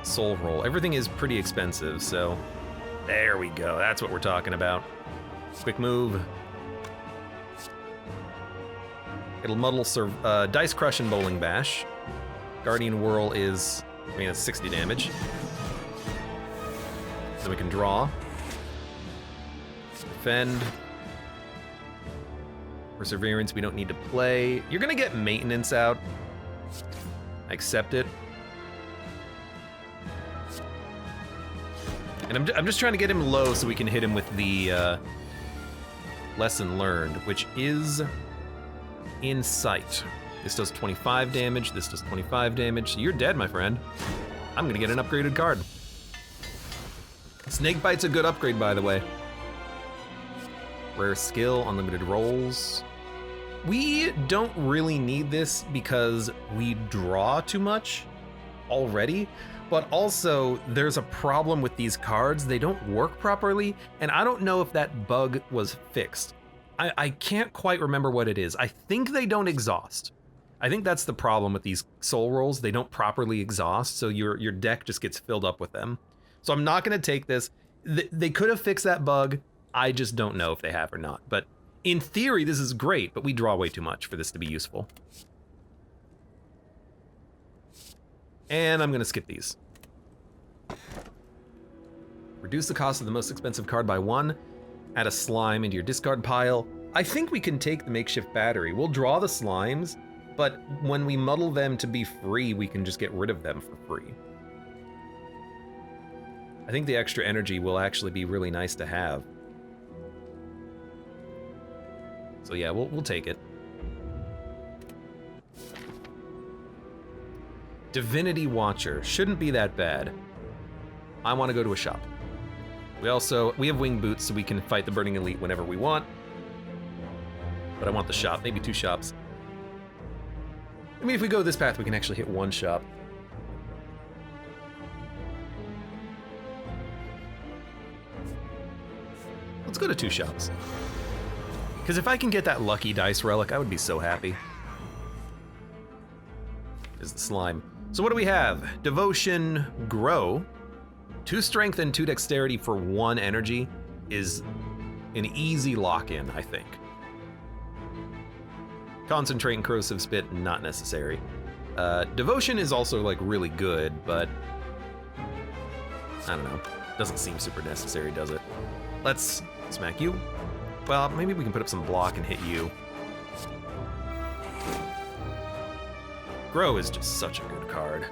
Soul Roll. Everything is pretty expensive, so there we go. That's what we're talking about. Quick move. It'll muddle Dice Crush and Bowling Bash. Guardian Whirl is, it's 60 damage. Then we can draw. Defend. Perseverance, we don't need to play. You're gonna get maintenance out. I accept it. And I'm just trying to get him low so we can hit him with the lesson learned, which is Insight. This does 25 damage, this does 25 damage. So you're dead, my friend. I'm gonna get an upgraded card. Snake Bite's a good upgrade, by the way. Rare skill, unlimited rolls. We don't really need this because we draw too much. already, but also there's a problem with these cards. They don't work properly, and I don't know if that bug was fixed. I can't quite remember what it is. I think they don't exhaust. I think that's the problem with these soul rolls. They don't properly exhaust, so your deck just gets filled up with them. So I'm not going to take this. They could have fixed that bug. I just don't know if they have or not. But in theory, this is great, but we draw way too much for this to be useful. And I'm going to skip these. Reduce the cost of the most expensive card by 1. Add a slime into your discard pile. I think we can take the makeshift battery. We'll draw the slimes, but when we muddle them to be free, we can just get rid of them for free. I think the extra energy will actually be really nice to have. So yeah, we'll take it. Divinity Watcher. Shouldn't be that bad. I want to go to a shop. We have wing boots, so we can fight the Burning Elite whenever we want. But I want the shop, maybe 2 shops. I mean, if we go this path, we can actually hit 1 shop. Let's go to 2 shops. Because if I can get that lucky dice relic, I would be so happy. There's the slime. So what do we have? Devotion, Grow. 2 strength and 2 dexterity for 1 energy is an easy lock-in, I think. Concentrate and Corrosive Spit, not necessary. Devotion is also like really good, but I don't know. Doesn't seem super necessary, does it? Let's smack you. Well, maybe we can put up some block and hit you. Grow is just such a good card.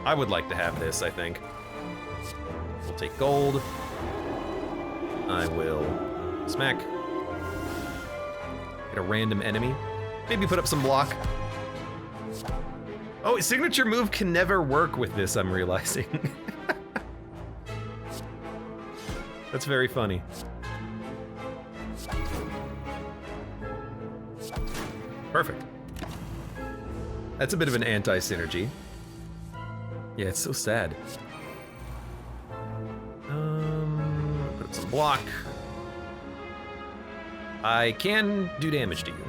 I would like to have this, I think. We'll take gold. I will smack. Hit a random enemy. Maybe put up some block. Oh, his signature move can never work with this, I'm realizing. That's very funny. Perfect. That's a bit of an anti-synergy. Yeah, it's so sad. Put up some block. I can do damage to you.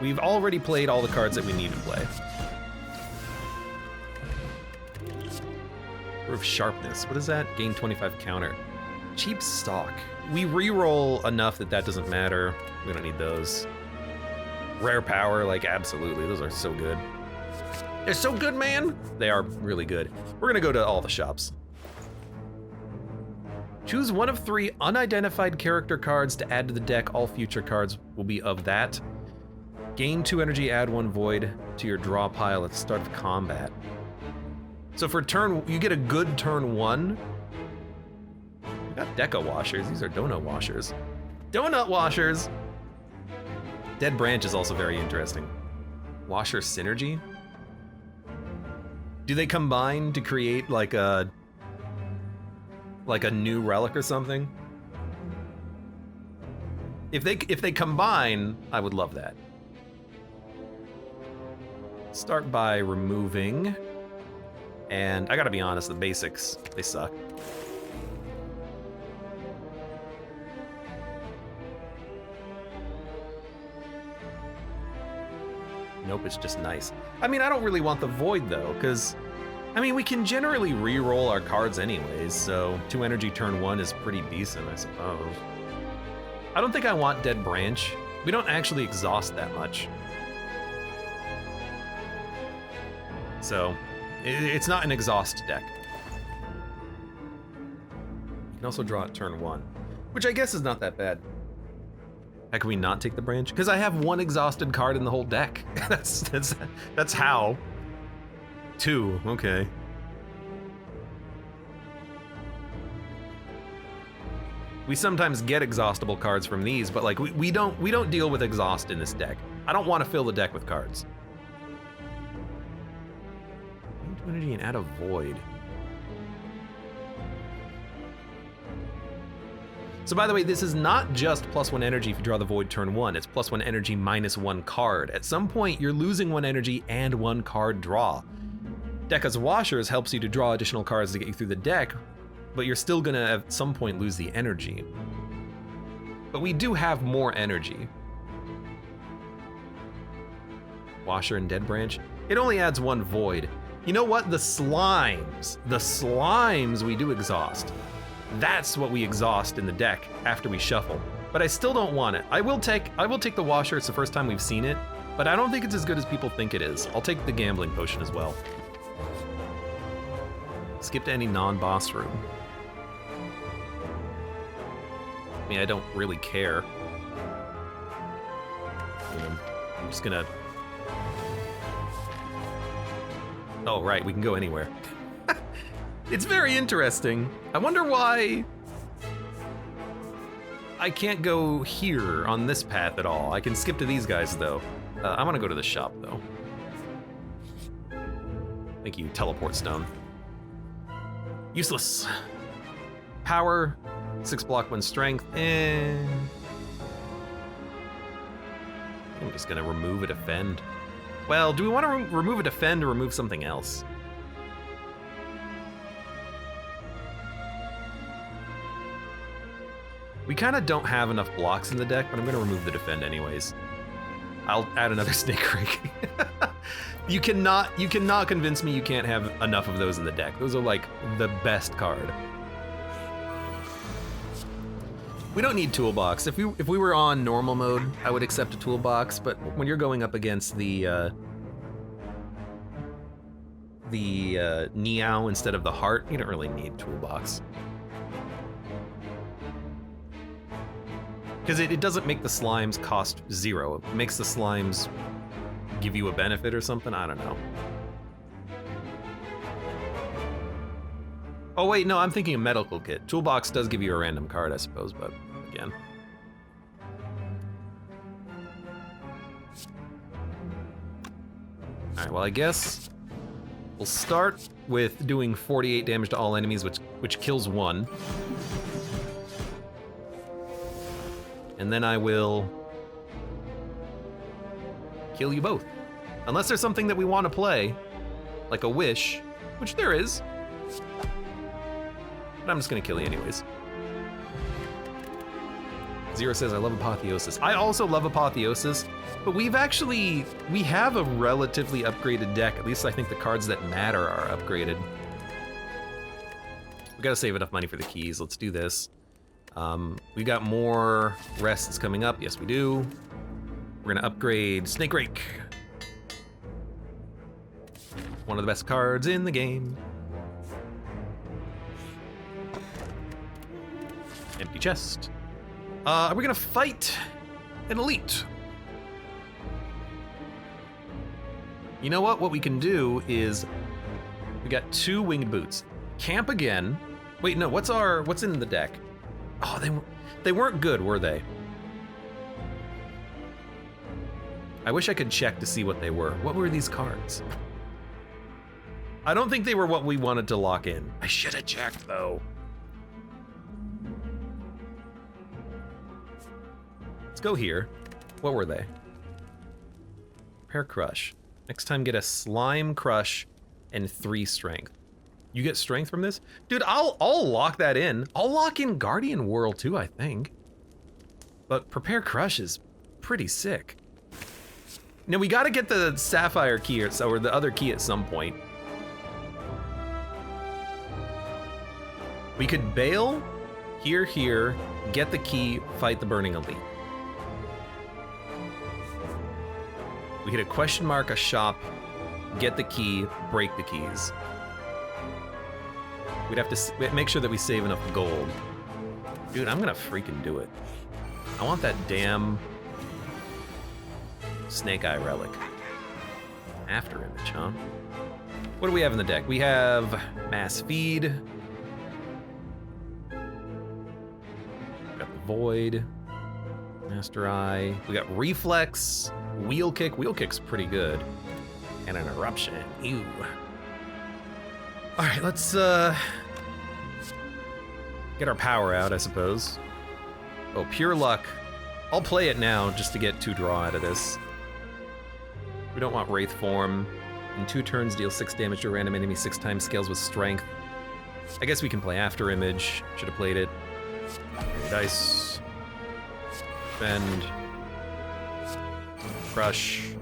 We've already played all the cards that we need to play. Proof Sharpness. What is that? Gain 25 counter. Cheap stock. We reroll enough that doesn't matter. We don't need those. Rare power, like absolutely. Those are so good. They're so good, man. They are really good. We're gonna go to all the shops. Choose one of 3 unidentified character cards to add to the deck. All future cards will be of that. Gain 2 energy, add 1 void to your draw pile at the start of combat. So for turn, you get a good turn 1. We got Deca Washers. These are donut washers. Donut washers! Dead Branch is also very interesting. Washer Synergy? Do they combine to create like a new relic or something? If they combine, I would love that. Start by removing, and I gotta be honest, the basics, they suck. Nope, it's just nice. I mean, I don't really want the void though, because I mean, we can generally re-roll our cards anyways, so 2 energy turn 1 is pretty decent, I suppose. I don't think I want Dead Branch. We don't actually exhaust that much. So, it's not an exhaust deck. You can also draw at turn 1, which I guess is not that bad. How can we not take the branch? Because I have 1 exhausted card in the whole deck. that's how. 2, okay. We sometimes get exhaustible cards from these, but like we don't deal with exhaust in this deck. I don't want to fill the deck with cards. Gain 2 energy and add a void. So by the way, this is not just +1 energy if you draw the void turn 1, it's +1 energy -1 card. At some point, you're losing 1 energy and 1 card draw. Dekka's Washers helps you to draw additional cards to get you through the deck, but you're still gonna at some point lose the energy. But we do have more energy. Washer and Dead Branch. It only adds 1 void. You know what? The slimes we do exhaust. That's what we exhaust in the deck after we shuffle. But I still don't want it. I will take the Washer. It's the first time we've seen it, but I don't think it's as good as people think it is. I'll take the Gambling Potion as well. Skip to any non-boss room. I mean, I don't really care. I'm just gonna... Oh, right, we can go anywhere. It's very interesting. I wonder why I can't go here on this path at all. I can skip to these guys, though. I want to go to the shop, though. Thank you, Teleport Stone. Useless. Power, 6 block, 1 strength, and... I'm just gonna remove a defend. Well, do we want to remove a defend or remove something else? We kind of don't have enough blocks in the deck, but I'm gonna remove the defend anyways. I'll add another Snake Rake. You cannot convince me you can't have enough of those in the deck. Those are like the best card. We don't need Toolbox. If we were on normal mode, I would accept a Toolbox, but when you're going up against the Niao instead of the Heart, you don't really need Toolbox. Because it doesn't make the slimes cost 0. It makes the slimes give you a benefit or something, I don't know. Oh wait, no, I'm thinking a medical kit. Toolbox does give you a random card, I suppose, but again. Alright, well I guess we'll start with doing 48 damage to all enemies, which kills 1. And then I will kill you both. Unless there's something that we want to play, like a wish, which there is. But I'm just gonna kill you anyways. Zero says, I love Apotheosis. I also love Apotheosis, but we have a relatively upgraded deck. At least I think the cards that matter are upgraded. We gotta save enough money for the keys. Let's do this. We got more rests coming up. Yes, we do. We're gonna upgrade Snake Rake. One of the best cards in the game. Empty chest. Are we gonna fight an elite? You know what? What we can do is we got 2 winged boots. Camp again. Wait, no. What's in the deck? Oh, they weren't good, were they? I wish I could check to see what they were. What were these cards? I don't think they were what we wanted to lock in. I should have checked, though. Let's go here. What were they? Prepare Crush. Next time, get a Slime Crush and 3 Strength. You get strength from this? Dude, I'll lock that in. I'll lock in Guardian Whirl too, I think. But Prepare Crush is pretty sick. Now we gotta get the Sapphire key or the other key at some point. We could bail, here, get the key, fight the Burning Elite. We hit a question mark, a shop, get the key, break the keys. We'd have to make sure that we save enough gold. Dude, I'm gonna freaking do it. I want that damn Snake Eye relic. After image, huh? What do we have in the deck? We have Mass Feed. Got the Void. Master Eye. We got Reflex. Wheel Kick. Wheel Kick's pretty good. And an Eruption. Ew. All right, let's get our power out, I suppose. Oh, pure luck. I'll play it now just to get 2 draw out of this. We don't want Wraith Form. In 2 turns, deal 6 damage to a random enemy 6 times, scales with strength. I guess we can play After Image. Should have played it. Dice. Defend. Crush.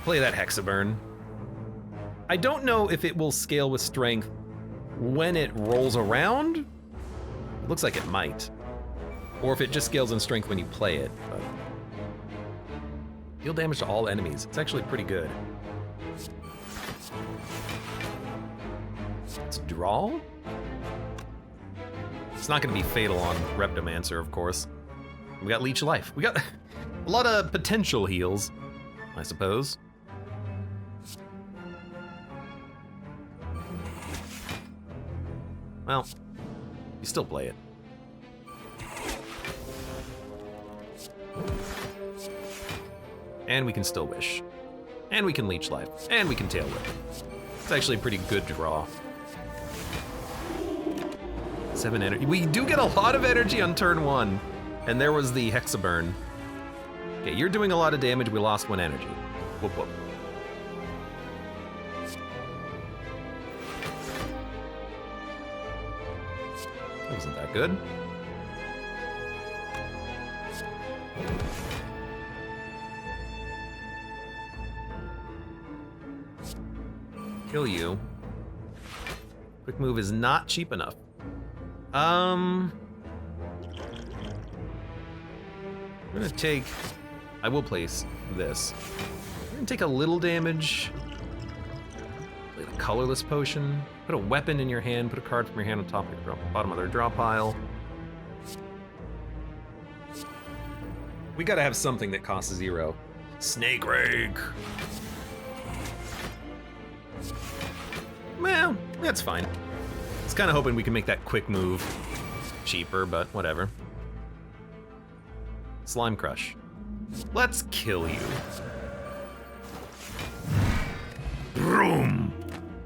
Play that Hexaburn. I don't know if it will scale with strength when it rolls around. It looks like it might. Or if it just scales in strength when you play it. But deal damage to all enemies. It's actually pretty good. Let's draw. It's not going to be fatal on Reptomancer, of course. We got Leech Life. We got a lot of potential heals, I suppose. Well, you still play it. And we can still wish. And we can Leech Life. And we can Tail Whip. It's actually a pretty good draw. 7 energy. We do get a lot of energy on turn 1. And there was the Hexaburn. Okay, you're doing a lot of damage. We lost 1 energy. Whoop whoop. That wasn't that good. Kill you. Quick move is not cheap enough. I'm gonna take, I will place this. I'm gonna take a little damage. Play the colorless potion. Put a weapon in your hand, put a card from your hand on top of your bottom of their draw pile. We gotta have something that costs 0. Snake Rake. Well, that's fine. I was kind of hoping we can make that quick move cheaper, but whatever. Slime Crush. Let's kill you. Vroom!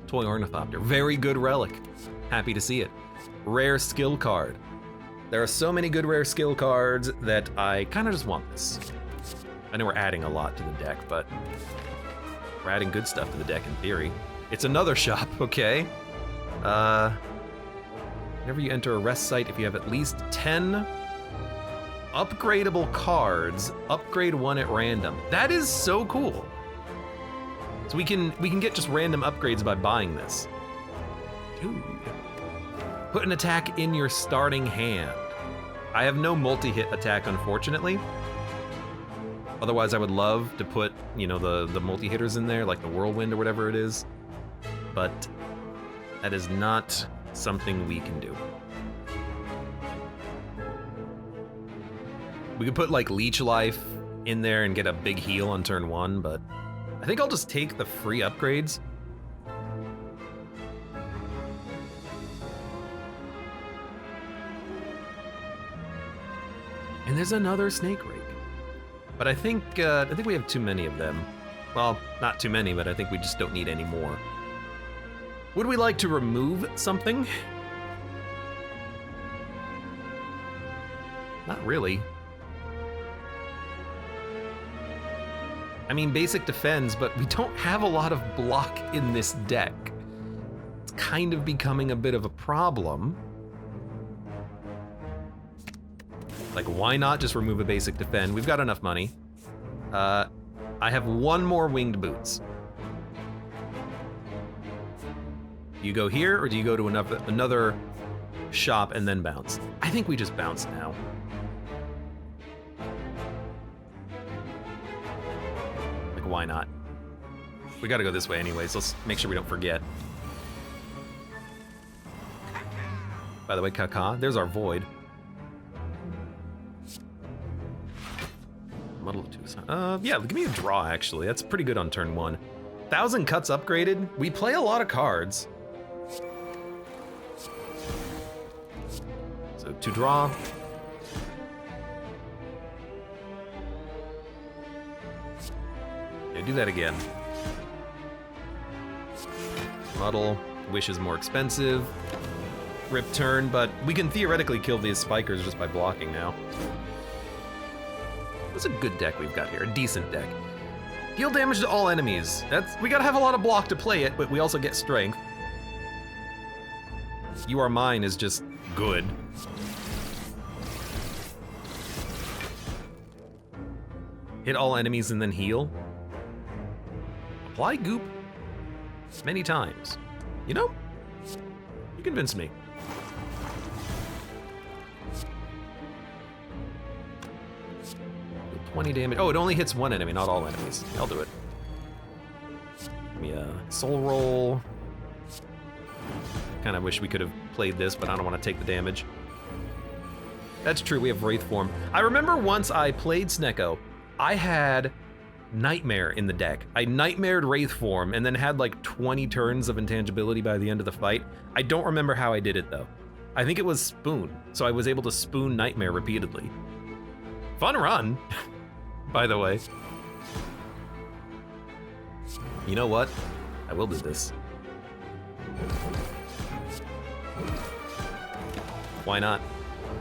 Toy Ornithopter. Very good relic. Happy to see it. Rare skill card. There are so many good rare skill cards that I kind of just want this. I know we're adding a lot to the deck, but we're adding good stuff to the deck in theory. It's another shop, okay? Whenever you enter a rest site, if you have at least 10 upgradable cards, upgrade 1 at random. That is so cool. So we can get just random upgrades by buying this. Dude. Put an attack in your starting hand. I have no multi-hit attack, unfortunately. Otherwise, I would love to put, you know, the multi-hitters in there, like the Whirlwind or whatever it is. But that is not something we can do. We could put like Leech Life in there and get a big heal on turn 1, but I think I'll just take the free upgrades. And there's another Snake Rake. But I think we have too many of them. Well, not too many, but I think we just don't need any more. Would we like to remove something? Not really. I mean, basic defends, but we don't have a lot of block in this deck. It's kind of becoming a bit of a problem. Like, why not just remove a basic defend? We've got enough money. I have 1 more Winged Boots. Do you go here, or do you go to another shop and then bounce? I think we just bounce now. Like, why not? We gotta go this way anyways. Let's make sure we don't forget. By the way, Kaka, there's our Void. Muddle of 2. Yeah, give me a draw, actually. That's pretty good on turn 1. 1,000 cuts upgraded. We play a lot of cards. So, to draw. Yeah, do that again. Muddle. Wish is more expensive. rip turn, but we can theoretically kill these spikers just by blocking now. That's a good deck we've got here, a decent deck. Deal damage to all enemies. We gotta have a lot of block to play it, but we also get strength. You Are Mine is just good. Hit all enemies and then heal. Apply goop many times. You know, you convinced me. 20 damage. Oh, it only hits one enemy, not all enemies. I'll do it. Give me a soul roll. Kind of wish we could have played this, but I don't want to take the damage. That's true, we have Wraith form. I remember once I played Snecko, I had Nightmare in the deck. I nightmared Wraith form and then had like 20 turns of intangibility by the end of the fight. I don't remember how I did it though. I think it was Spoon, so I was able to Spoon Nightmare repeatedly. Fun run, by the way. You know what? I will do this. Why not?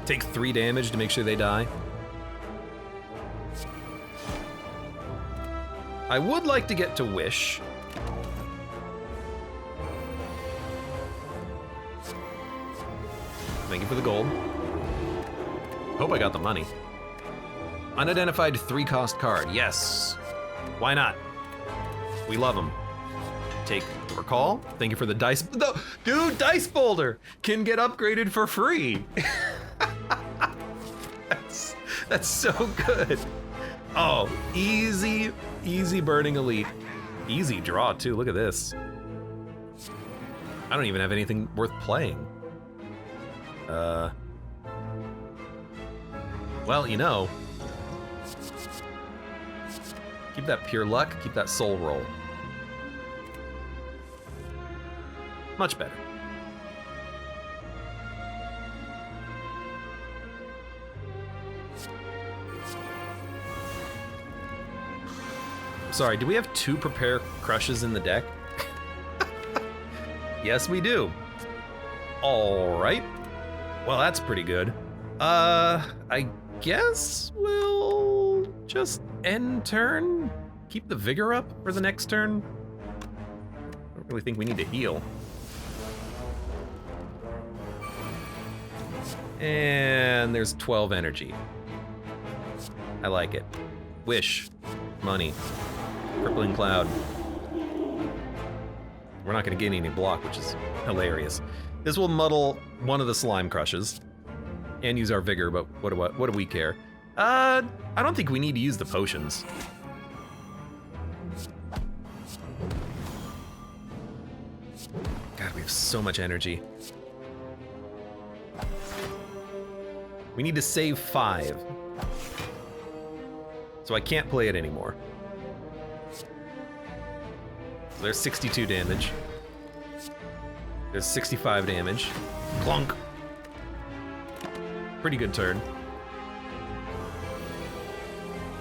Take 3 damage to make sure they die. I would like to get to Wish. Thank you for the gold. Hope I got the money. Unidentified 3-cost card, yes. Why not? We love them. Take Recall. Thank you for the dice. Dude, Dice Boulder can get upgraded for free. That's so good. Oh, easy burning elite. Easy draw too, look at this. I don't even have anything worth playing. Well, you know. Keep that pure luck, keep that soul roll. Much better. Sorry, do we have 2 prepare crushes in the deck? Yes, we do. All right. Well, that's pretty good. I guess we'll just end turn. Keep the vigor up for the next turn. I don't really think we need to heal. And there's 12 energy. I like it. Wish. Money. Crippling Cloud. We're not gonna get any block, which is hilarious. This will muddle one of the slime crushes and use our vigor, but what do we care? I don't think we need to use the potions. God, we have so much energy. We need to save 5. So I can't play it anymore. So there's 62 damage. There's 65 damage. Clunk. Pretty good turn.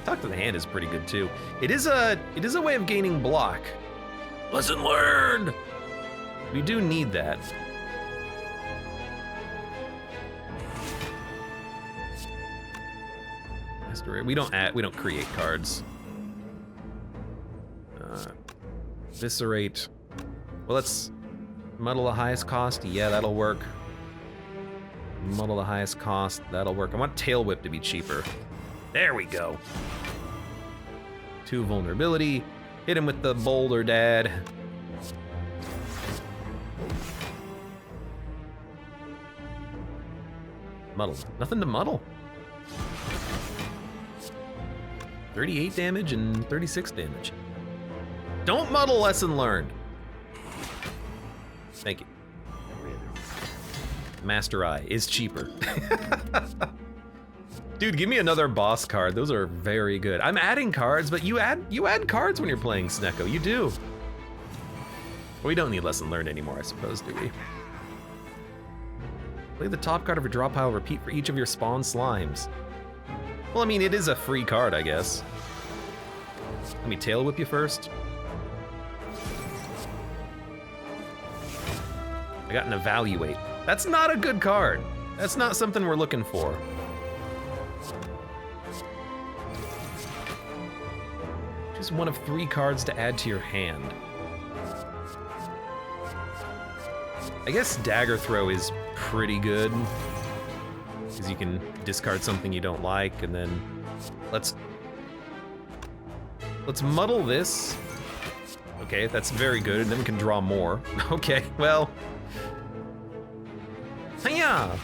Talk to the Hand is pretty good too. It is a way of gaining block. Lesson learned. We do need that. We don't create cards. Viscerate. Well, let's muddle the highest cost. Yeah, that'll work. Muddle the highest cost. That'll work. I want Tail Whip to be cheaper. There we go. 2 vulnerability. Hit him with the Boulder Dad. Muddle. Nothing to muddle. 38 damage and 36 damage. Don't muddle, lesson learned. Thank you. Master Eye is cheaper. Dude, give me another boss card. Those are very good. I'm adding cards, but you add cards when you're playing Snecko. You do. We don't need lesson learned anymore, I suppose, do we? Play the top card of your draw pile, repeat for each of your spawn slimes. Well, I mean, it is a free card, I guess. Let me Tail Whip you first. I got an Evaluate. That's not a good card. That's not something we're looking for. Just one of 3 cards to add to your hand. I guess Dagger Throw is pretty good, because you can discard something you don't like, and then let's muddle this. Okay, that's very good, and then we can draw more. Okay, well, hiya!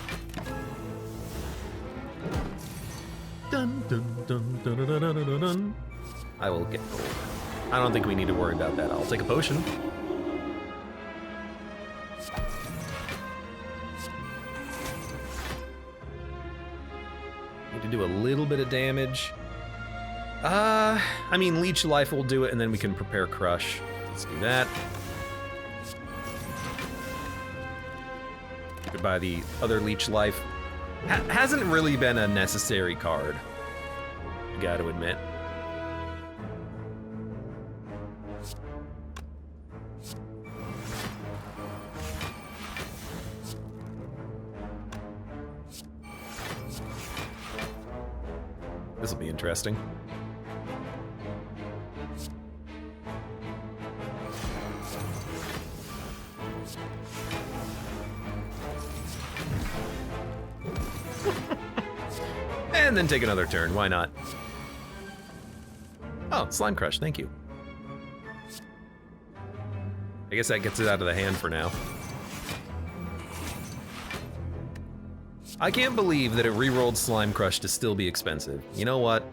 Dun dun dun dun dun dun dun dun. I will get gold. I don't think we need to worry about that. I'll take a potion. Need to do a little bit of damage. I mean, Leech Life will do it, and then we can prepare Crush. Let's do that. Goodbye the other Leech Life. Hasn't really been a necessary card, you gotta admit. This'll be interesting. And then take another turn, why not? Oh, Slime Crush, thank you. I guess that gets it out of the hand for now. I can't believe that it re-rolled Slime Crush to still be expensive. You know what?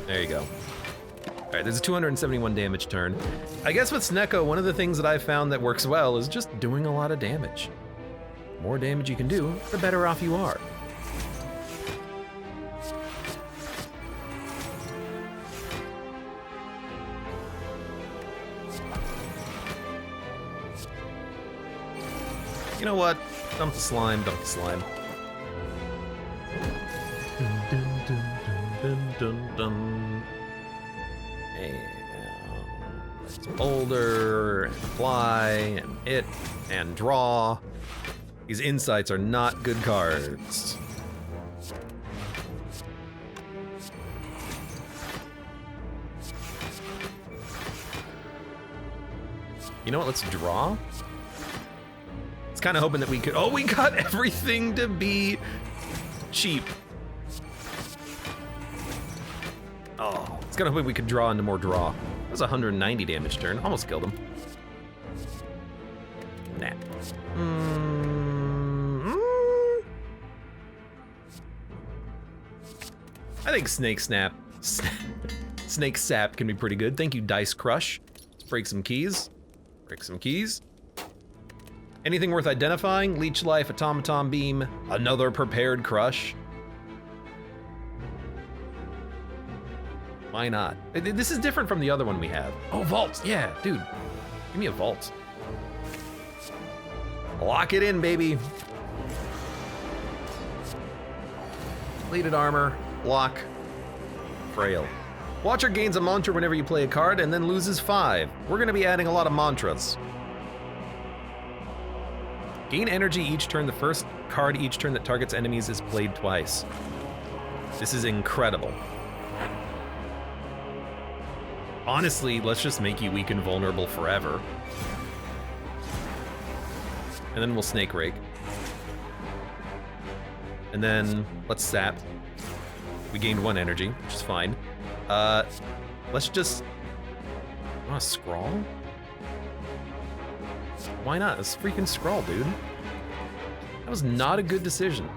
There you go. Alright, there's a 271 damage turn. I guess with Snecko, one of the things that I've found that works well is just doing a lot of damage. The more damage you can do, the better off you are. You know what? Dump the slime, dump the slime. Dun, dun, dun, dun, dun, dun. And let's boulder, and fly, and hit, and draw. These insights are not good cards. You know what? Let's draw. Kind of hoping that we could. Oh, we got everything to be cheap. Oh, it's kind of hoping we could draw into more draw. That was a 190 damage turn. Almost killed him. Nah. I think Snake Sap can be pretty good. Thank you, Dice Crush. Let's break some keys. Break some keys. Anything worth identifying? Leech Life, Automaton Beam, another prepared Crush. Why not? This is different from the other one we have. Oh, Vault, yeah, dude. Give me a Vault. Lock it in, baby. Plated Armor, Block, Frail. Watcher gains a mantra whenever you play a card and then loses 5. We're gonna be adding a lot of mantras. Gain energy each turn. The first card each turn that targets enemies is played twice. This is incredible. Honestly, let's just make you weak and vulnerable forever. And then we'll Snake Rake. And then let's Sap. We gained 1 energy, which is fine. Let's just... wanna Scrawl? Why not? Let's freaking Scrawl, dude. That was not a good decision.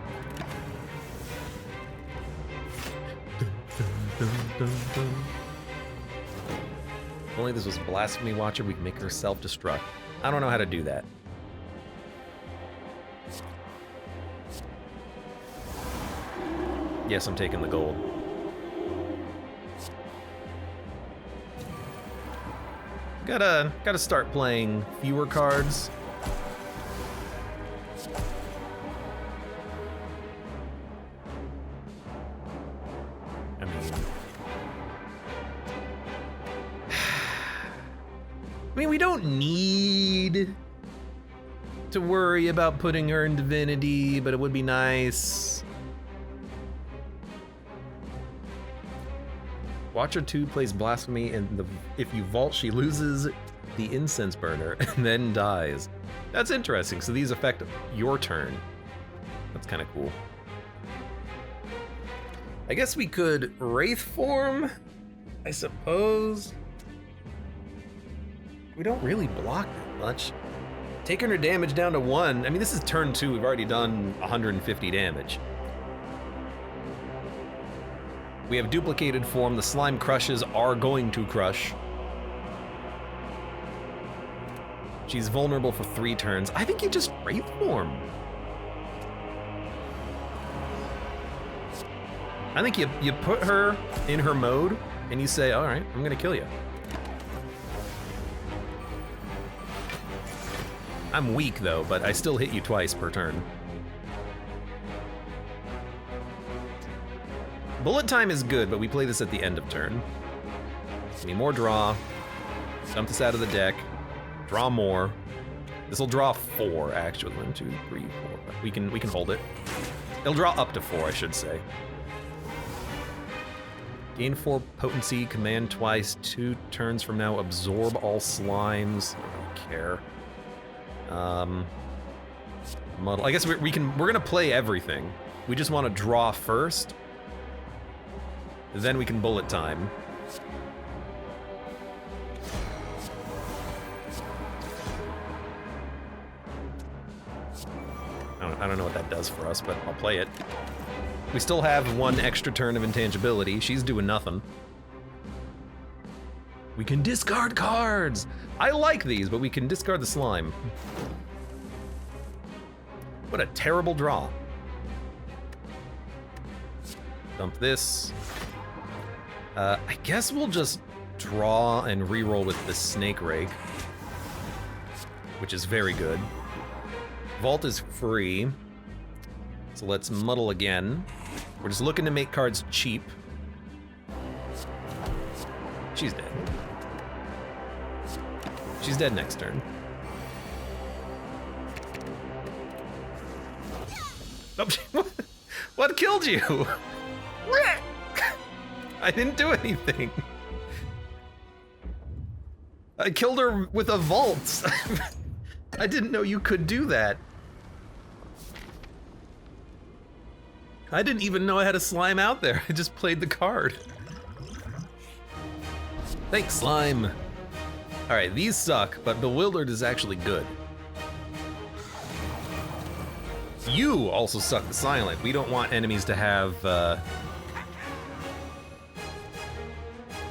If only this was Blasphemy Watcher, we could make her self-destruct. I don't know how to do that. Yes, I'm taking the gold. Gotta start playing fewer cards. I mean, we don't need to worry about putting her in Divinity, but it would be nice. Watcher 2 plays Blasphemy, and if you vault, she loses the incense burner and then dies. That's interesting. So these affect your turn. That's kind of cool. I guess we could Wraith form, I suppose. We don't really block that much. Taking her damage down to 1. I mean, this is turn 2. We've already done 150 damage. We have duplicated form. The slime crushes are going to crush. She's vulnerable for 3 turns. I think you just Wraith form. I think you put her in her mode and you say, all right, I'm gonna kill you. I'm weak though, but I still hit you twice per turn. Bullet time is good, but we play this at the end of turn. I mean, more draw. Dump this out of the deck. Draw more. This will draw 4, actually. 1, 2, 3, 4. But we can hold it. It'll draw up to 4, I should say. Gain 4 potency, command twice, 2 turns from now, absorb all slimes. I don't care. Muddle. I guess we're gonna play everything. We just want to draw first. Then we can bullet time. I don't know what that does for us, but I'll play it. We still have 1 extra turn of intangibility. She's doing nothing. We can discard cards! I like these, but we can discard the slime. What a terrible draw. Dump this. I guess we'll just draw and reroll with the Snake Rake, which is very good. Vault is free, so let's muddle again. We're just looking to make cards cheap. She's dead. She's dead next turn. Oh, what killed you? I didn't do anything. I killed her with a vault. I didn't know you could do that. I didn't even know I had a slime out there. I just played the card. Thanks, slime. All right, these suck, but Bewildered is actually good. You also suck the Silent. We don't want enemies to have,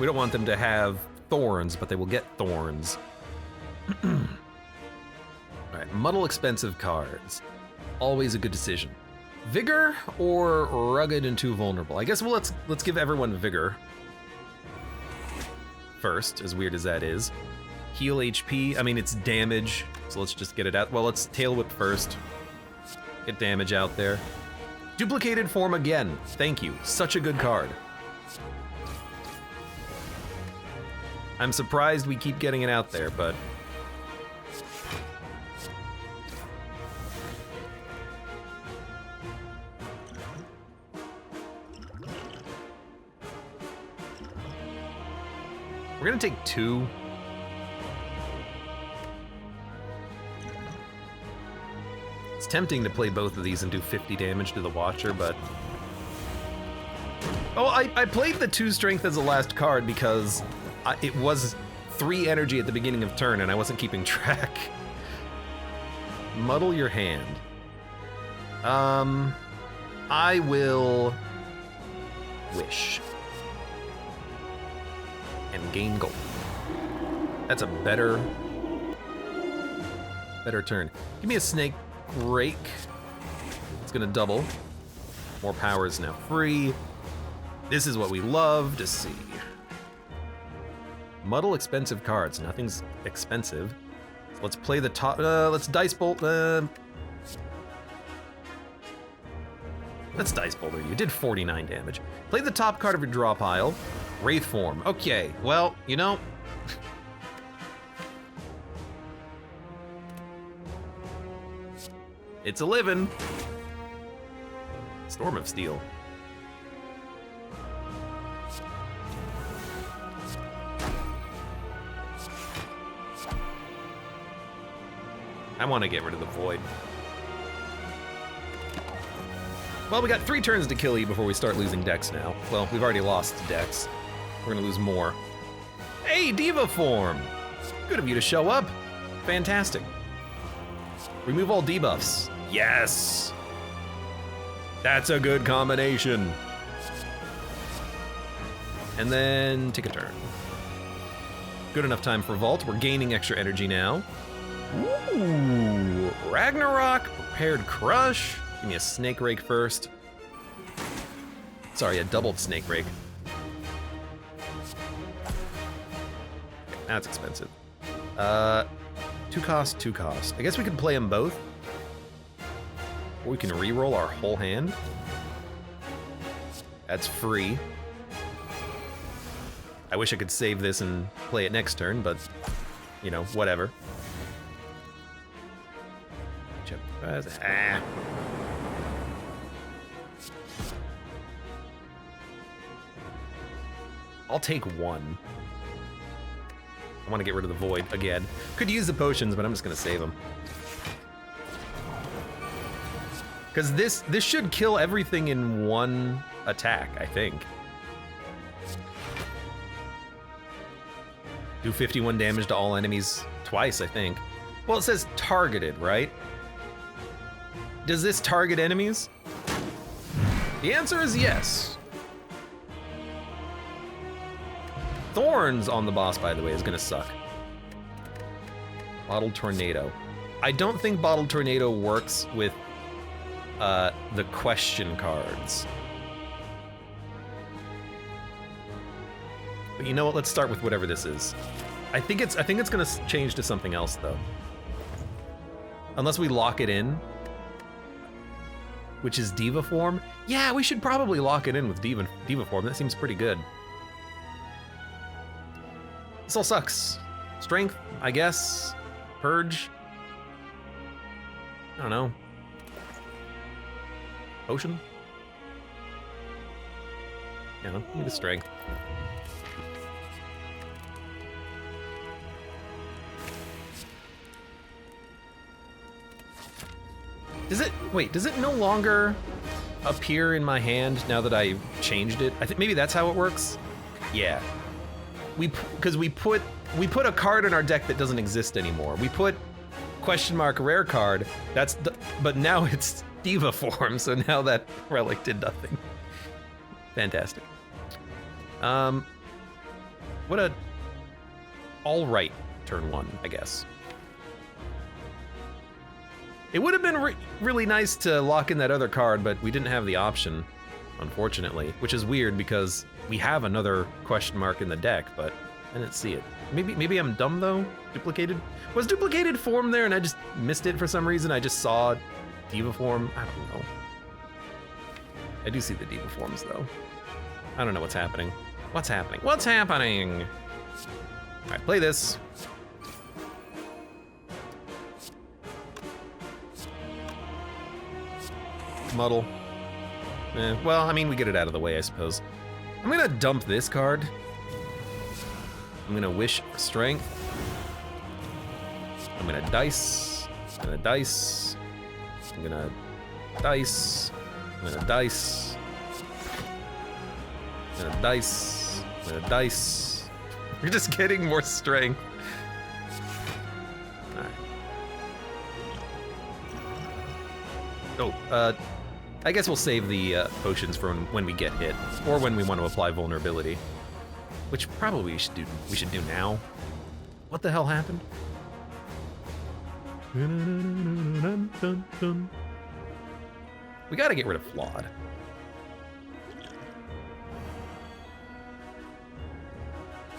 we don't want them to have thorns, but they will get thorns. All right, muddle expensive cards. Always a good decision. Vigor or rugged and too vulnerable? I guess let's give everyone Vigor first, as weird as that is. Heal HP, I mean it's damage, so let's just get it out. Well, let's Tail Whip first. Get damage out there. Duplicated form again. Thank you. Such a good card. I'm surprised we keep getting it out there, but we're gonna take 2. It's tempting to play both of these and do 50 damage to the Watcher, but oh, I played the 2 strength as the last card because it was 3 energy at the beginning of turn and I wasn't keeping track. Muddle your hand. I will wish and gain gold. That's a better turn. Give me a Snake Rake. It's gonna double. More power is now free. This is what we love to see. Muddle expensive cards. Nothing's expensive. So let's play the top. Let's Dice Bolt. Let's Dice Boulder. You did 49 damage. Play the top card of your draw pile. Wraith form. Okay, well, you know. It's a living. Storm of Steel. I want to get rid of the Void. Well, we got 3 turns to kill you before we start losing decks now. Well, we've already lost decks. We're gonna lose more. Hey, Diva form! Good of you to show up. Fantastic. Remove all debuffs. Yes! That's a good combination. And then take a turn. Good enough time for Vault. We're gaining extra energy now. Ooh, Ragnarok, Prepared Crush. Give me a Snake Rake first. Sorry, a doubled Snake Rake. That's expensive. 2 cost, 2 cost. I guess we could play them both. Or we can re-roll our whole hand. That's free. I wish I could save this and play it next turn, but, you know, whatever. Ah. I'll take 1. I want to get rid of the Void again. Could use the potions, but I'm just gonna save them. Because this should kill everything in 1 attack, I think. Do 51 damage to all enemies twice, I think. Well, it says targeted, right? Does this target enemies? The answer is yes. Thorns on the boss, by the way, is gonna suck. Bottled Tornado. I don't think Bottled Tornado works with the question cards. But you know what? Let's start with whatever this is. I think it's gonna change to something else though. Unless we lock it in. Which is Diva form? Yeah, we should probably lock it in with Diva form. That seems pretty good. This all sucks. Strength, I guess. Purge. I don't know. Potion? Yeah, give me the strength. Does it no longer appear in my hand now that I changed it? I think maybe that's how it works. Yeah. Because we put a card in our deck that doesn't exist anymore. We put question mark rare card. But now it's Diva form, so now that relic did nothing. Fantastic. What a all right turn 1, I guess. It would have been really nice to lock in that other card, but we didn't have the option, unfortunately, which is weird because we have another question mark in the deck, but I didn't see it. Maybe I'm dumb though? Duplicated? Was duplicated form there and I just missed it for some reason? I just saw Diva form? I don't know. I do see the Diva forms though. I don't know what's happening. What's happening? What's happening? All right, play this. Muddle. Well, I mean, we get it out of the way, I suppose. I'm gonna dump this card. I'm gonna wish for strength. I'm gonna dice. I'm gonna dice. I'm gonna dice. I'm gonna dice. I'm gonna dice. I'm gonna dice. You're just getting more strength. All right. Oh, I guess we'll save the potions for when we get hit, or when we want to apply vulnerability, which probably we should do now. What the hell happened? We gotta get rid of Flawed.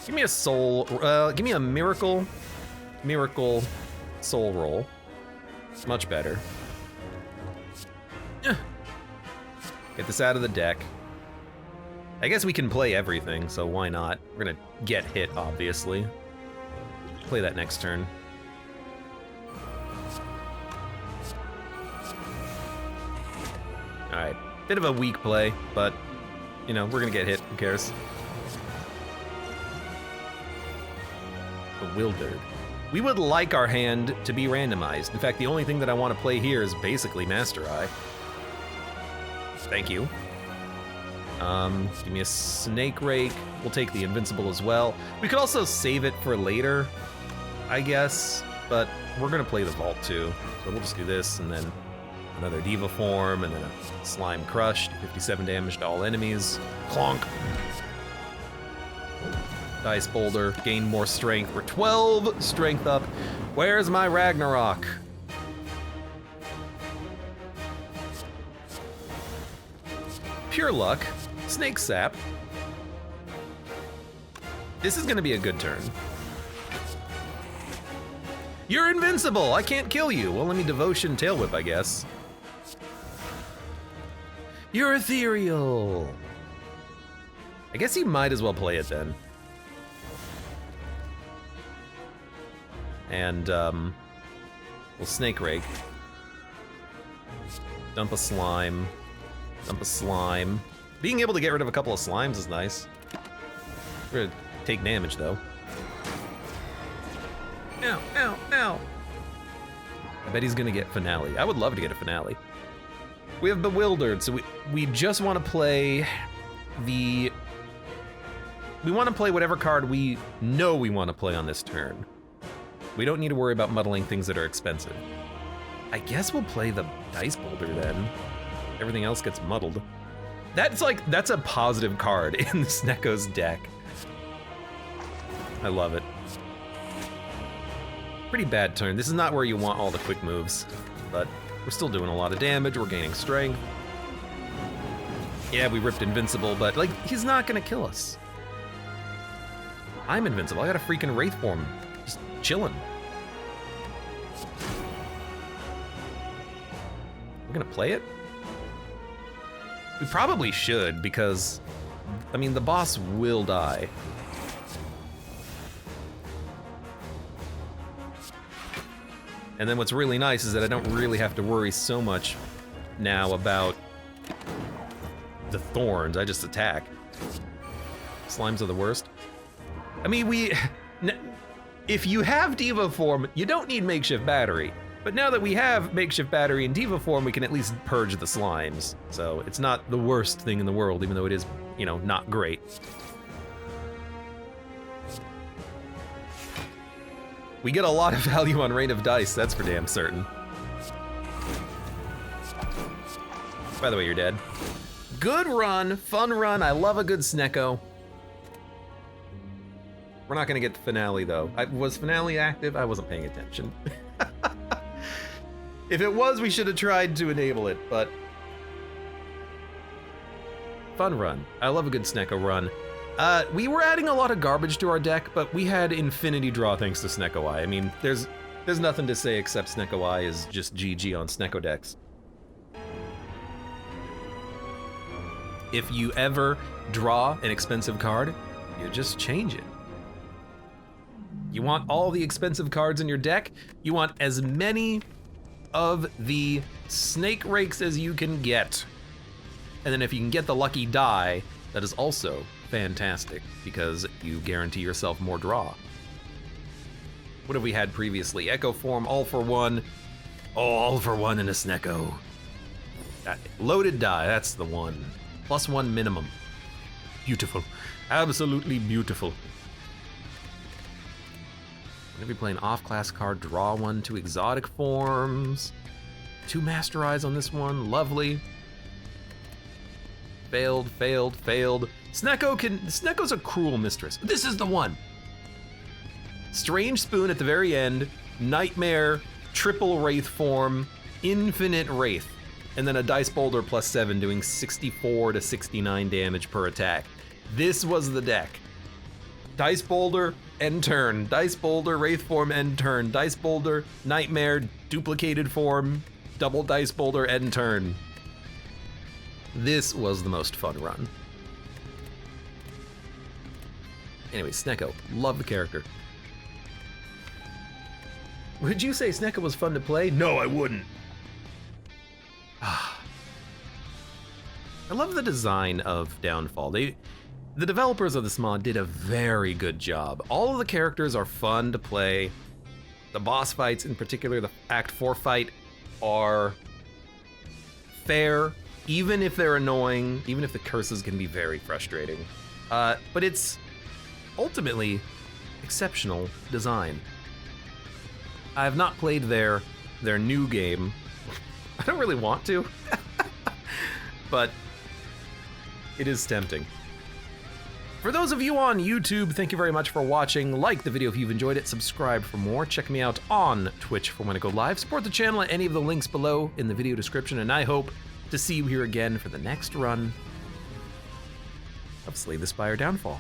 Give me a soul, give me a miracle soul roll. It's much better. Get this out of the deck. I guess we can play everything, so why not? We're gonna get hit, obviously. Play that next turn. Alright, bit of a weak play, but, you know, we're gonna get hit, who cares? Bewildered. We would like our hand to be randomized. In fact, the only thing that I want to play here is basically Master Eye. Thank you. Give me a Snake Rake. We'll take the Invincible as well. We could also save it for later, I guess, but we're gonna play the Vault too. So we'll just do this, and then another Diva Form, and then a Slime Crush, 57 damage to all enemies. Clonk. Dice Boulder, gain more strength. We're 12 strength up. Where's my Ragnarok? Pure luck. Snake Sap. This is gonna be a good turn. You're invincible! I can't kill you! Well, let me Devotion Tail Whip, I guess. You're ethereal! I guess you might as well play it then. And, we'll Snake Rake. Dump a slime. Dump a slime. Being able to get rid of a couple of slimes is nice. We're gonna take damage, though. Ow, ow, ow! I bet he's gonna get Finale. I would love to get a Finale. We have Bewildered, so we just want to play the... We want to play whatever card we know we want to play on this turn. We don't need to worry about muddling things that are expensive. I guess we'll play the Dice Boulder then. Everything else gets muddled. That's a positive card in the Snecko's deck. I love it. Pretty bad turn. This is not where you want all the quick moves, but we're still doing a lot of damage. We're gaining strength. Yeah, we ripped Invincible, but like, he's not gonna kill us. I'm invincible. I got a freaking Wraith form. Just chilling. We're gonna play it? We probably should, because, I mean, the boss will die. And then what's really nice is that I don't really have to worry so much now about the thorns. I just attack. Slimes are the worst. I mean, if you have Diva form, you don't need Makeshift Battery. But now that we have Makeshift Battery and Diva form, we can at least purge the slimes. So it's not the worst thing in the world, even though it is, you know, not great. We get a lot of value on Rain of Dice, that's for damn certain. By the way, you're dead. Good run, fun run, I love a good Snecko. We're not gonna get the Finale though. Was Finale active? I wasn't paying attention. If it was, we should have tried to enable it, but... Fun run. I love a good Snecko run. We were adding a lot of garbage to our deck, but we had infinity draw thanks to Snecko Eye. I mean, there's nothing to say except Snecko Eye is just GG on Snecko decks. If you ever draw an expensive card, you just change it. You want all the expensive cards in your deck, you want as many of the Snake Rakes as you can get. And then if you can get the lucky die, that is also fantastic, because you guarantee yourself more draw. What have we had previously? Echo Form, All for One. Oh, All for One in a Snecko. Loaded die, that's the one. +1 minimum. Beautiful. Absolutely beautiful. I'm gonna be playing off-class card, draw 1, 2 exotic forms. 2 Master Eyes on this one, lovely. Failed, failed, failed. Snecko's a cruel mistress. This is the one. Strange Spoon at the very end, Nightmare, triple Wraith form, infinite Wraith, and then a Dice Boulder +7 doing 64 to 69 damage per attack. This was the deck. Dice Boulder, end turn. Dice Boulder, Wraith form, end turn. Dice Boulder, Nightmare, duplicated form, double Dice Boulder, end turn. This was the most fun run. Anyway, Snecko, love the character. Would you say Snecko was fun to play? No, I wouldn't. I love the design of Downfall. The developers of this mod did a very good job. All of the characters are fun to play. The boss fights, in particular, the Act 4 fight, are fair, even if they're annoying, even if the curses can be very frustrating. But it's ultimately exceptional design. I have not played their new game. I don't really want to, but it is tempting. For those of you on YouTube, thank you very much for watching. Like the video if you've enjoyed it, subscribe for more. Check me out on Twitch for when I go live. Support the channel at any of the links below in the video description, and I hope to see you here again for the next run of Slay the Spire Downfall.